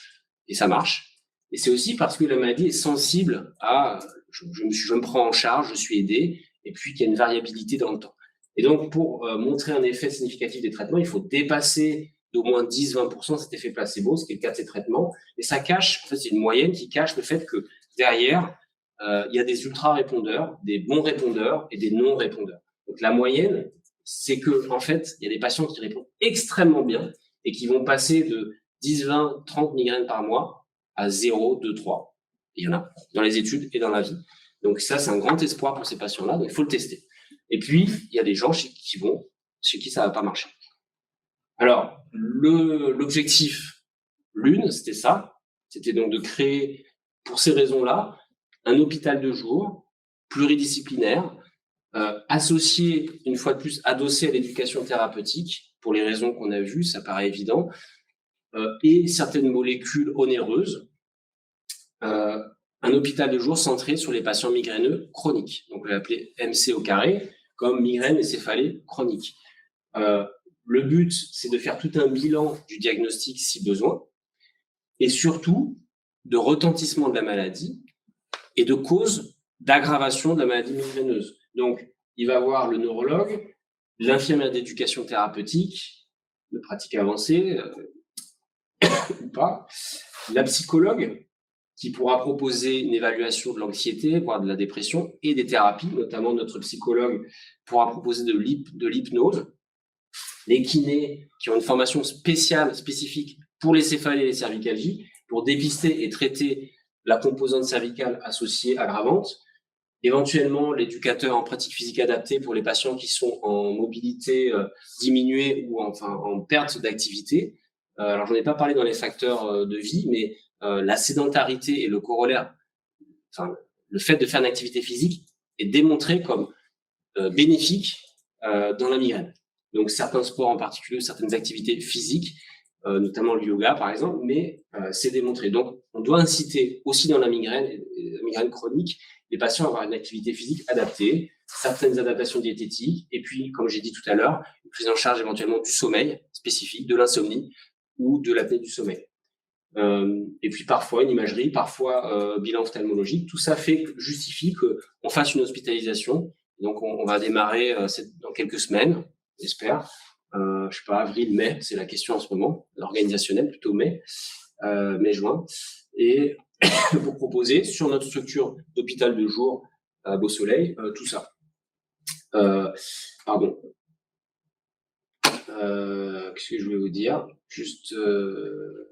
[SPEAKER 1] et ça marche. Et c'est aussi parce que la maladie est sensible à je me prends en charge, je suis aidé, et puis qu'il y a une variabilité dans le temps. Et donc, pour montrer un effet significatif des traitements, il faut dépasser d'au moins 10-20% cet effet placebo, ce qui est le cas de ces traitements. Et ça cache, en fait, c'est une moyenne qui cache le fait que derrière, il y a des ultra-répondeurs, des bons répondeurs et des non-répondeurs. Donc, la moyenne, c'est que, en fait, il y a des patients qui répondent extrêmement bien et qui vont passer de 10, 20, 30 migraines par mois à 0, 2, 3. Il y en a dans les études et dans la vie. Donc ça, c'est un grand espoir pour ces patients-là, donc il faut le tester. Et puis, il y a des gens chez qui ça va pas marcher. Alors, l'objectif l'une, c'était ça. C'était donc de créer, pour ces raisons-là, un hôpital de jour, pluridisciplinaire, associé, une fois de plus, adossé à l'éducation thérapeutique, pour les raisons qu'on a vues, ça paraît évident, et certaines molécules onéreuses, un hôpital de jour centré sur les patients migraineux chroniques. Donc, on l'a appelé MC au carré, comme migraine et céphalée chronique. Le but, c'est de faire tout un bilan du diagnostic si besoin, et surtout de retentissement de la maladie et de cause d'aggravation de la maladie migraineuse. Donc, il va voir le neurologue, l'infirmière d'éducation thérapeutique, de pratique avancée, ou pas, la psychologue, qui pourra proposer une évaluation de l'anxiété, voire de la dépression, et des thérapies, notamment notre psychologue pourra proposer de l'hypnose, les kinés qui ont une formation spéciale, spécifique pour les céphalées et les cervicalgies, pour dépister et traiter la composante cervicale associée aggravante, éventuellement l'éducateur en pratique physique adaptée pour les patients qui sont en mobilité diminuée ou en perte d'activité. Alors, j'en ai pas parlé dans les facteurs de vie, mais la sédentarité et le corollaire, le fait de faire une activité physique est démontré comme bénéfique dans la migraine. Donc, certains sports en particulier, certaines activités physiques, notamment le yoga par exemple, mais c'est démontré. Donc, on doit inciter aussi dans la migraine chronique, les patients à avoir une activité physique adaptée, certaines adaptations diététiques, et puis, comme j'ai dit tout à l'heure, une prise en charge éventuellement du sommeil spécifique, de l'insomnie ou de l'apnée du sommeil. Et puis parfois une imagerie, parfois bilan ophtalmologique. Tout ça justifie qu'on fasse une hospitalisation. Donc, on va démarrer dans quelques semaines, j'espère. Je sais pas, avril, mai, c'est la question en ce moment, organisationnelle, plutôt mai, mai-juin. Et pour proposer sur notre structure d'hôpital de jour à Beau Soleil, tout ça. Pardon. Qu'est-ce que je voulais vous dire? Juste, je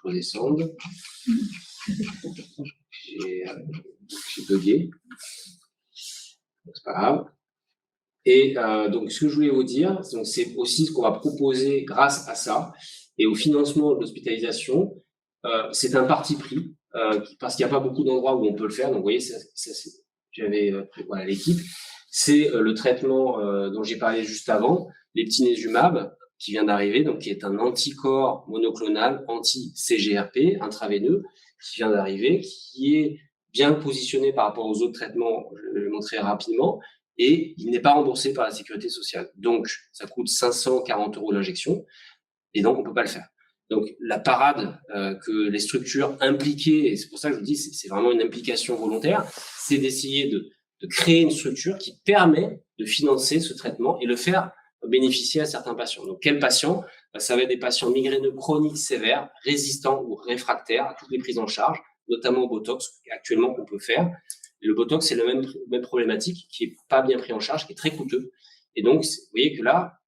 [SPEAKER 1] redescende. J'ai bugué. C'est pas grave. Et donc, ce que je voulais vous dire, c'est aussi ce qu'on va proposer grâce à ça et au financement de l'hospitalisation. C'est un parti pris parce qu'il n'y a pas beaucoup d'endroits où on peut le faire. Donc, vous voyez, j'avais voilà, l'équipe. C'est le traitement dont j'ai parlé juste avant, l'eptinezumab, qui vient d'arriver, donc qui est un anticorps monoclonal anti-CGRP intraveineux, qui vient d'arriver, qui est bien positionné par rapport aux autres traitements, je vais le montrer rapidement, et il n'est pas remboursé par la sécurité sociale. Donc, ça coûte 540 € l'injection, et donc on ne peut pas le faire. Donc, la parade que les structures impliquées, et c'est pour ça que je vous dis, c'est vraiment une implication volontaire, c'est d'essayer de créer une structure qui permet de financer ce traitement et le faire bénéficier à certains patients. Donc, quels patients? Ça va être des patients migraineux chroniques sévères, résistants ou réfractaires à toutes les prises en charge, notamment au Botox, actuellement qu'on peut faire. Et le Botox, c'est la même problématique, qui est pas bien pris en charge, qui est très coûteux. Et donc, vous voyez que là,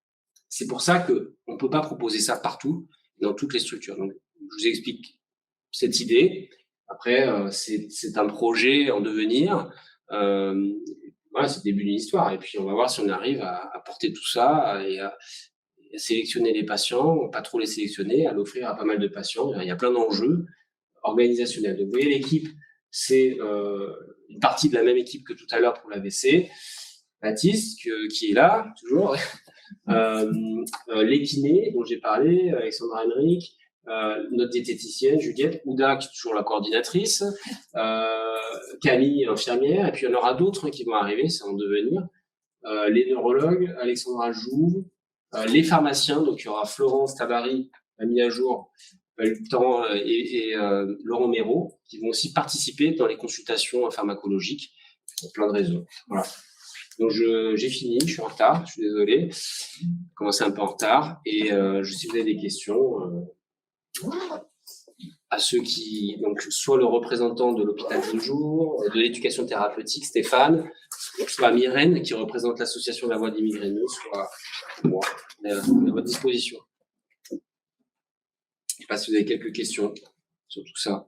[SPEAKER 1] c'est pour ça qu'on ne peut pas proposer ça partout, dans toutes les structures. Donc, je vous explique cette idée. Après, c'est un projet en devenir. Voilà, c'est le début d'une histoire. Et puis, on va voir si on arrive à porter tout ça et à sélectionner les patients, pas trop les sélectionner, à l'offrir à pas mal de patients. Il y a plein d'enjeux organisationnels. Donc, vous voyez, l'équipe, c'est une partie de la même équipe que tout à l'heure pour l'AVC. Baptiste, qui est là, toujours. Les kinés dont j'ai parlé, Alexandra Henrik, notre diététicienne, Juliette, Ouda, qui est toujours la coordinatrice, Camille, infirmière, et puis il y en aura d'autres qui vont arriver, c'est en devenir. Les neurologues, Alexandra Jouve, les pharmaciens, donc il y aura Florence Tabary, mis à jour, le temps, et Laurent Méraud, qui vont aussi participer dans les consultations pharmacologiques pour plein de raisons. Voilà. Donc, j'ai fini, je suis en retard, je suis désolé. J'ai commencé un peu en retard. Et si vous avez des questions, à ceux qui, donc, soit le représentant de l'hôpital de jour, de l'éducation thérapeutique, Stéphane, soit Myrène, qui représente l'association de la voix des migraineux, soit moi, à votre disposition. Je ne sais pas si vous avez quelques questions sur tout ça.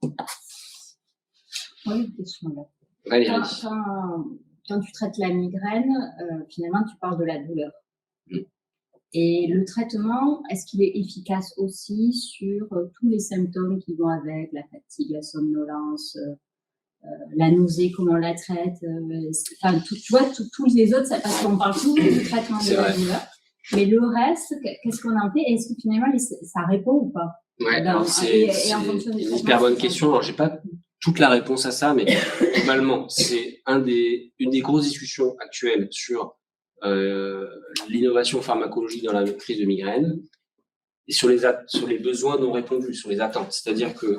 [SPEAKER 3] Oui, une question là.
[SPEAKER 1] Valérie.
[SPEAKER 3] Quand tu traites la migraine, finalement, tu parles de la douleur. Et le traitement, est-ce qu'il est efficace aussi sur tous les symptômes qui vont avec, la fatigue, la somnolence, la nausée, comment on la traite, enfin, tu vois, tous les autres, parce qu'on parle toujours du traitement de la douleur. Mais le reste, qu'est-ce qu'on en fait? Est-ce que finalement, ça répond ou pas?
[SPEAKER 1] Ouais, alors c'est une hyper bonne question. Alors, j'ai pas toute la réponse à ça, mais globalement, c'est une des grosses discussions actuelles sur l'innovation pharmacologique dans la crise de migraine et sur les besoins non répondus, sur les attentes. C'est-à-dire que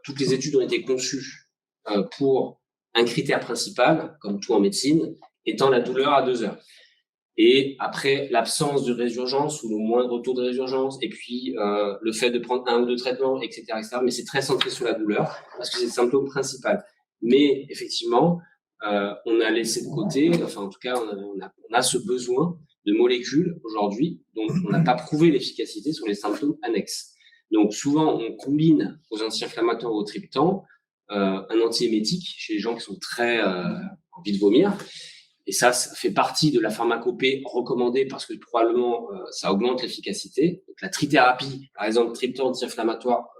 [SPEAKER 1] toutes les études ont été conçues pour un critère principal, comme tout en médecine, étant la douleur à 2 heures. Et après, l'absence de résurgence ou le moindre taux de résurgence, et puis le fait de prendre 1 ou 2 traitements, etc., etc. Mais c'est très centré sur la douleur, parce que c'est le symptôme principal. Mais effectivement, on a laissé de côté, enfin en tout cas, on a ce besoin de molécules aujourd'hui dont on n'a pas prouvé l'efficacité sur les symptômes annexes. Donc souvent, on combine aux anti-inflammatoires ou au triptan un antiémétique chez les gens qui sont très envie de vomir. Et ça fait partie de la pharmacopée recommandée parce que probablement ça augmente l'efficacité. Donc la trithérapie, par exemple, triptan anti-inflammatoire,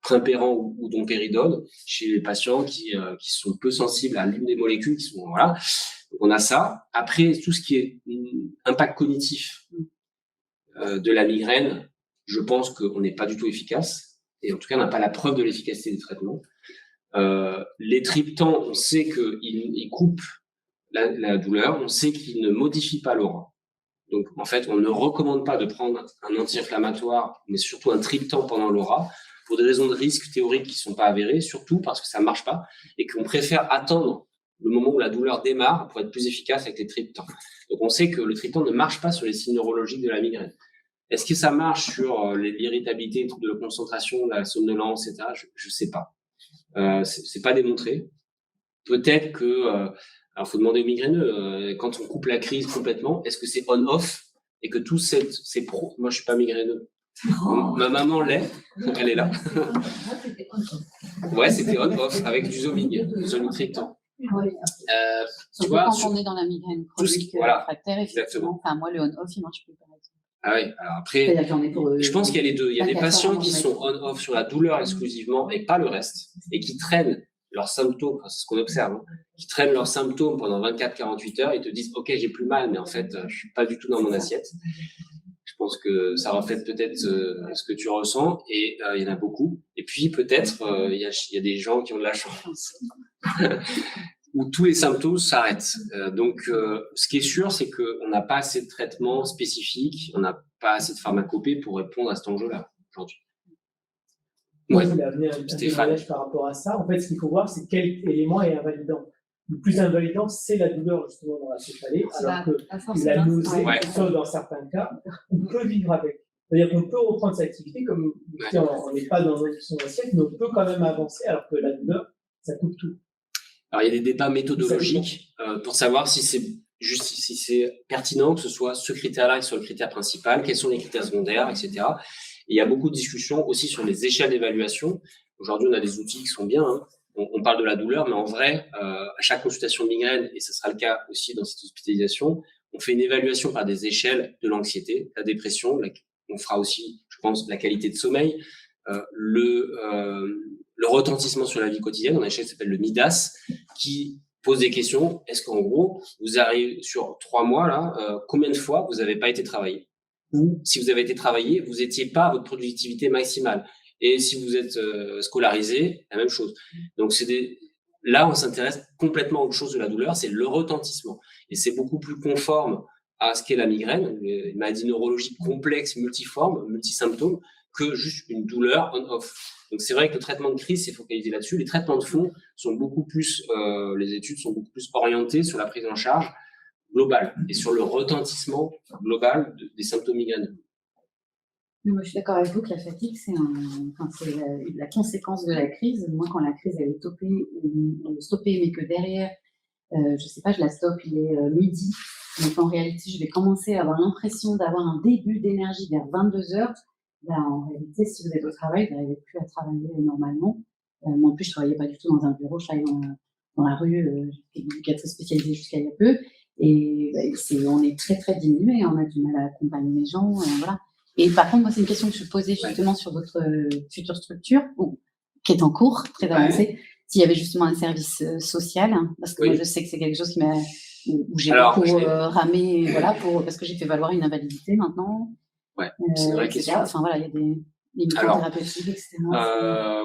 [SPEAKER 1] primpéran ou domperidone, chez les patients qui sont peu sensibles à l'une des molécules, qui sont voilà. Donc on a ça. Après, tout ce qui est impact cognitif de la migraine, je pense qu'on n'est pas du tout efficace. Et en tout cas, on n'a pas la preuve de l'efficacité des traitements. Les triptans, on sait qu'ils coupent la douleur, on sait qu'il ne modifie pas l'aura. Donc, en fait, on ne recommande pas de prendre un anti-inflammatoire, mais surtout un triptan pendant l'aura, pour des raisons de risque théoriques qui ne sont pas avérées, surtout parce que ça ne marche pas, et qu'on préfère attendre le moment où la douleur démarre pour être plus efficace avec les triptans. Donc, on sait que le triptan ne marche pas sur les signes neurologiques de la migraine. Est-ce que ça marche sur l'irritabilité, les troubles de concentration, la somnolence, etc. Je ne sais pas. C'est pas démontré. Peut-être que... alors, faut demander aux migraineux, quand on coupe la crise complètement, est-ce que c'est on-off et que tout c'est pro? Moi, je suis pas migraineux. Ma maman l'est, elle est là. Ouais, c'était on-off avec du Zolmitriptan.
[SPEAKER 2] Tu vois, quand on est dans la migraine chronique réfractaire, effectivement, enfin, moi, le on-off, il marche plus, par exemple.
[SPEAKER 1] Ah oui, alors après, je pense qu'il y a les deux. Il y a des patients qui sont on-off sur la douleur exclusivement et pas le reste, et qui traînent leurs symptômes, c'est ce qu'on observe, hein, qui traînent leurs symptômes pendant 24-48 heures et te disent « Ok, j'ai plus mal, mais en fait, je suis pas du tout dans mon assiette. » Je pense que ça reflète peut-être ce que tu ressens, et il y en a beaucoup. Et puis peut-être, il y a des gens qui ont de la chance, où tous les symptômes s'arrêtent. Donc, ce qui est sûr, c'est qu'on n'a pas assez de traitements spécifiques, on n'a pas assez de pharmacopée pour répondre à cet enjeu-là aujourd'hui.
[SPEAKER 4] Moi, je voulais amener un témoignage par rapport à ça. En fait, ce qu'il faut voir, c'est quel élément est invalidant. Le plus invalidant, c'est la douleur, justement, dans la céphalée, alors que la nausée, sauf dans certains cas, on peut vivre avec. C'est-à-dire qu'on peut reprendre sa activité, comme on n'est pas dans son assiette, mais on peut quand même avancer, alors que la douleur, ça coupe tout. Alors, il y a des débats méthodologiques pour savoir si c'est pertinent que ce soit ce critère-là qui soit le critère principal, quels sont les critères secondaires, etc. Et il y a beaucoup de discussions aussi sur les échelles d'évaluation. Aujourd'hui, on a des outils qui sont bien. Hein. On parle de la douleur, mais en vrai, à chaque consultation de migraine, et ce sera le cas aussi dans cette hospitalisation, on fait une évaluation par des échelles de l'anxiété, la dépression. On fera aussi, je pense, la qualité de sommeil, le retentissement sur la vie quotidienne. On a une échelle qui s'appelle le MIDAS, qui pose des questions. Est-ce qu'en gros, vous arrivez sur 3 mois, là, combien de fois vous n'avez pas été travaillé? Ou si vous avez été travaillé, vous n'étiez pas à votre productivité maximale. Et si vous êtes scolarisé, la même chose. Donc, là, on s'intéresse complètement à autre chose de la douleur, c'est le retentissement. Et c'est beaucoup plus conforme à ce qu'est la migraine, une maladie neurologique complexe, multiforme, multisymptômes, que juste une douleur on-off. Donc, c'est vrai que le traitement de crise s'est focalisé là-dessus. Les traitements de fond sont beaucoup plus, les études sont beaucoup plus orientées sur la prise en charge globale et sur le retentissement global des symptômes migraineux.
[SPEAKER 2] Moi, je suis d'accord avec vous que la fatigue, c'est la conséquence de la crise. Moi, quand la crise elle est stoppée, mais que derrière, je sais pas, je la stoppe, il est midi, mais qu'en réalité, je vais commencer à avoir l'impression d'avoir un début d'énergie vers 22 heures. Ben, en réalité, si vous êtes au travail, vous n'arrivez plus à travailler normalement. Moi, en plus, je travaillais pas du tout dans un bureau, je travaillais dans la rue, j'étais éducatrice spécialisée jusqu'à il y a peu. Et on est très, très diminué, on a du mal à accompagner les gens, voilà. Et par contre, moi, c'est une question que je posais justement sur votre future structure, qui est en cours, très avancée. s'il y avait justement un service social, parce que moi, je sais que c'est quelque chose où j'ai beaucoup ramé, voilà, parce que j'ai fait valoir une invalidité maintenant.
[SPEAKER 1] Ouais, c'est une vraie question.
[SPEAKER 2] Enfin, voilà, il y a des thérapeutiques, etc.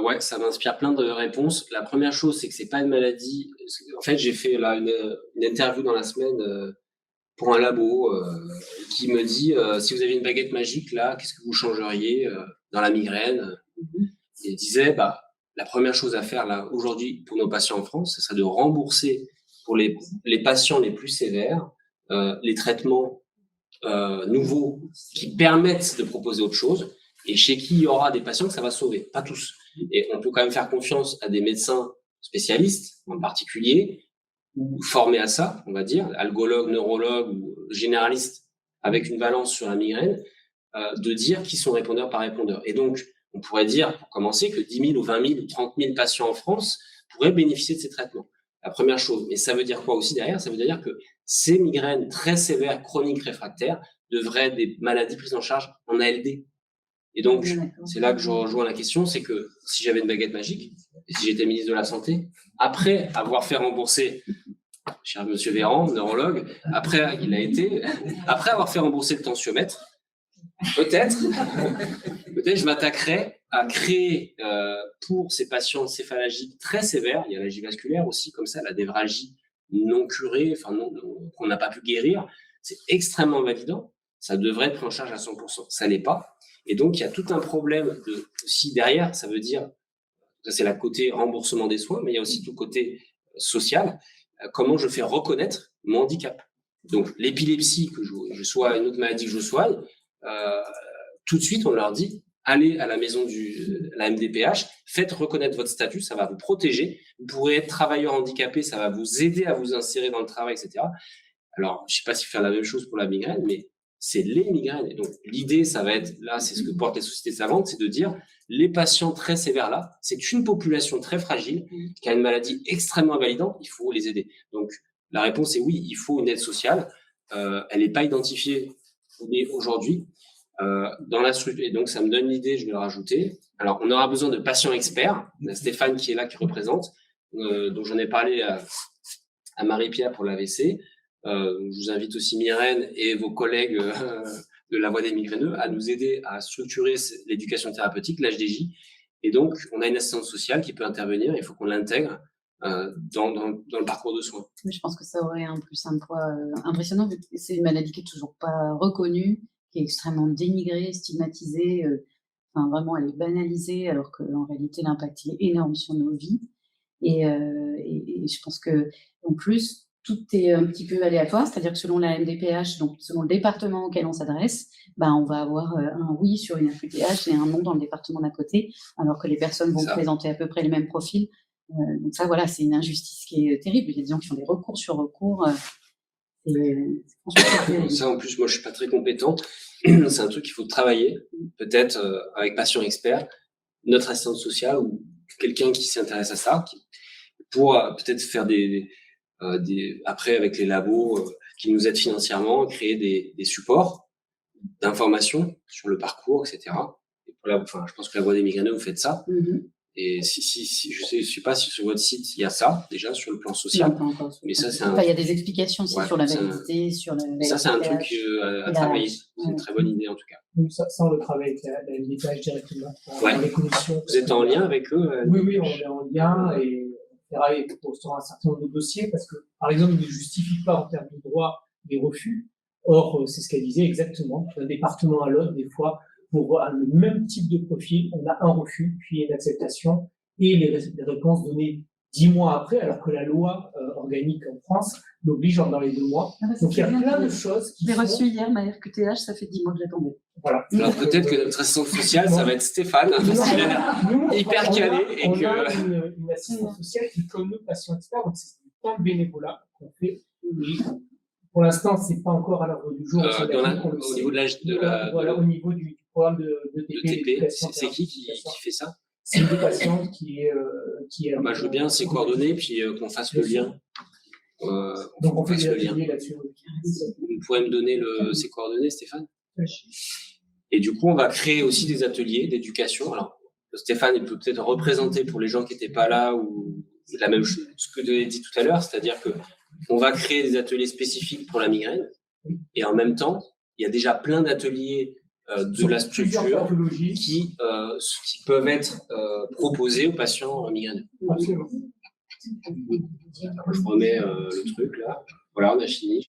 [SPEAKER 1] Ouais, ça m'inspire plein de réponses. La première chose, c'est que c'est pas une maladie. En fait, j'ai fait là une interview dans la semaine pour un labo qui me dit si vous aviez une baguette magique là, qu'est-ce que vous changeriez dans la migraine? Et il disait la première chose à faire là aujourd'hui pour nos patients en France, ce serait de rembourser pour les patients les plus sévères les traitements nouveaux qui permettent de proposer autre chose et chez qui il y aura des patients que ça va sauver, pas tous. Et on peut quand même faire confiance à des médecins spécialistes en particulier ou formés à ça, on va dire, algologues, neurologues ou généralistes avec une valence sur la migraine, de dire qui sont répondeurs par répondeur. Et donc, on pourrait dire, pour commencer, que 10 000 ou 20 000 ou 30 000 patients en France pourraient bénéficier de ces traitements. La première chose. Mais ça veut dire quoi aussi derrière? Ça veut dire que ces migraines très sévères, chroniques, réfractaires, devraient être des maladies prises en charge en ALD. Et donc, c'est là que je rejoins la question, c'est que si j'avais une baguette magique, et si j'étais ministre de la Santé, après avoir fait rembourser, cher monsieur Véran, neurologue, après avoir fait rembourser le tensiomètre, peut-être je m'attaquerais à créer pour ces patients céphalagiques très sévères, il y a l'algie vasculaire aussi, comme ça, la névralgie non curée, qu'on n'a pas pu guérir, c'est extrêmement validant, ça devrait être pris en charge à 100%, ça l'est pas. Et donc, il y a tout un problème aussi derrière, ça veut dire, ça c'est la côté remboursement des soins, mais il y a aussi tout le côté social, comment je fais reconnaître mon handicap. Donc, l'épilepsie, que je sois, une autre maladie que je soigne, tout de suite, on leur dit, allez à la maison la MDPH, faites reconnaître votre statut, ça va vous protéger, vous pourrez être travailleur handicapé, ça va vous aider à vous insérer dans le travail, etc. Alors, je ne sais pas si faire la même chose pour la migraine, mais c'est les migraines. Et donc, l'idée, ça va être, là, c'est ce que portent les sociétés savantes, c'est de dire, les patients très sévères là, c'est une population très fragile, qui a une maladie extrêmement invalidante, il faut les aider. Donc, la réponse est oui, il faut une aide sociale. Elle n'est pas identifiée aujourd'hui dans la structure. Et donc, ça me donne l'idée, je vais le rajouter. Alors, on aura besoin de patients experts. On a Stéphane qui est là, qui représente. Donc, j'en ai parlé à Marie-Pierre pour l'AVC. Je vous invite aussi Myrène et vos collègues de la Voix des migraineux à nous aider à structurer l'éducation thérapeutique, l'HDJ. Et donc, on a une assistante sociale qui peut intervenir. Il faut qu'on l'intègre dans le parcours de soins.
[SPEAKER 2] Mais je pense que ça aurait un poids impressionnant. C'est une maladie qui est toujours pas reconnue, qui est extrêmement dénigrée, stigmatisée. Enfin, vraiment, elle est banalisée, alors qu'en réalité, l'impact est énorme sur nos vies. Et je pense que, en plus, tout est un petit peu aléatoire, c'est-à-dire que selon la MDPH, donc selon le département auquel on s'adresse, on va avoir un oui sur une FUTH et un non dans le département d'à côté, alors que les personnes vont présenter à peu près le même profil. Donc ça, voilà, c'est une injustice qui est terrible. Il y a des gens qui font des recours sur recours.
[SPEAKER 1] Ça, en plus, moi, je suis pas très compétent. C'est un truc qu'il faut travailler, peut-être avec patient expert, notre assistante sociale ou quelqu'un qui s'intéresse à ça, pour peut-être faire après avec les labos qui nous aident financièrement, créer des supports d'information sur le parcours, etc. Et je pense que la Voix des migraineux, vous faites ça. Et si je sais pas si sur votre site il y a ça déjà sur le plan social.
[SPEAKER 2] Non, pas encore.
[SPEAKER 1] Mais ça c'est
[SPEAKER 2] il y a des explications aussi sur la validité, sur la.
[SPEAKER 1] Ça c'est un truc à travailler. C'est une très bonne idée en tout cas.
[SPEAKER 4] Ça on le travaille avec la MDPH directement.
[SPEAKER 1] Ouais.
[SPEAKER 4] Les commissions.
[SPEAKER 1] Vous êtes en lien avec eux?
[SPEAKER 4] Oui, on est en lien et on travaille sur un certain nombre de dossiers parce que par exemple ils ne justifient pas en termes de droit les refus. Or c'est ce qu'elle disait exactement. D'un département à l'autre, des fois. Pour le même type de profil, on a un refus, puis une acceptation, et les réponses données 10 mois après, alors que la loi organique en France l'oblige dans les 2 mois. Donc il y a plein de choses qui
[SPEAKER 2] J'ai reçu hier ma RQTH, ça fait 10 mois que j'attendais.
[SPEAKER 4] Voilà.
[SPEAKER 1] Alors peut-être que notre assistante sociale, ça va être Stéphane, parce qu'il est hyper calé.
[SPEAKER 4] On a une assistante sociale qui connaît nos patients experts, donc c'est pas le bénévolat qu'on fait. Pour l'instant, c'est pas encore à l'ordre du jour.
[SPEAKER 1] Au niveau de l'âge
[SPEAKER 4] au niveau du programme de TP.
[SPEAKER 1] C'est qui fait ça?
[SPEAKER 4] C'est une patiente qui est.
[SPEAKER 1] Je veux bien ses coordonnées, puis qu'on fasse le lien.
[SPEAKER 4] Donc on fait des ateliers là-dessus.
[SPEAKER 1] Vous pourrez me donner ses coordonnées, Stéphane? Et du coup, on va créer aussi des ateliers d'éducation. Alors, Stéphane, il peut peut-être représenter pour les gens qui n'étaient pas là ou c'est la même chose ce que tu as dit tout à l'heure, c'est-à-dire qu'on va créer des ateliers spécifiques pour la migraine, et en même temps, il y a déjà plein d'ateliers de la structure qui peuvent être proposés aux patients migraineux.
[SPEAKER 4] Absolument.
[SPEAKER 1] Je remets le truc là. Voilà, on a fini.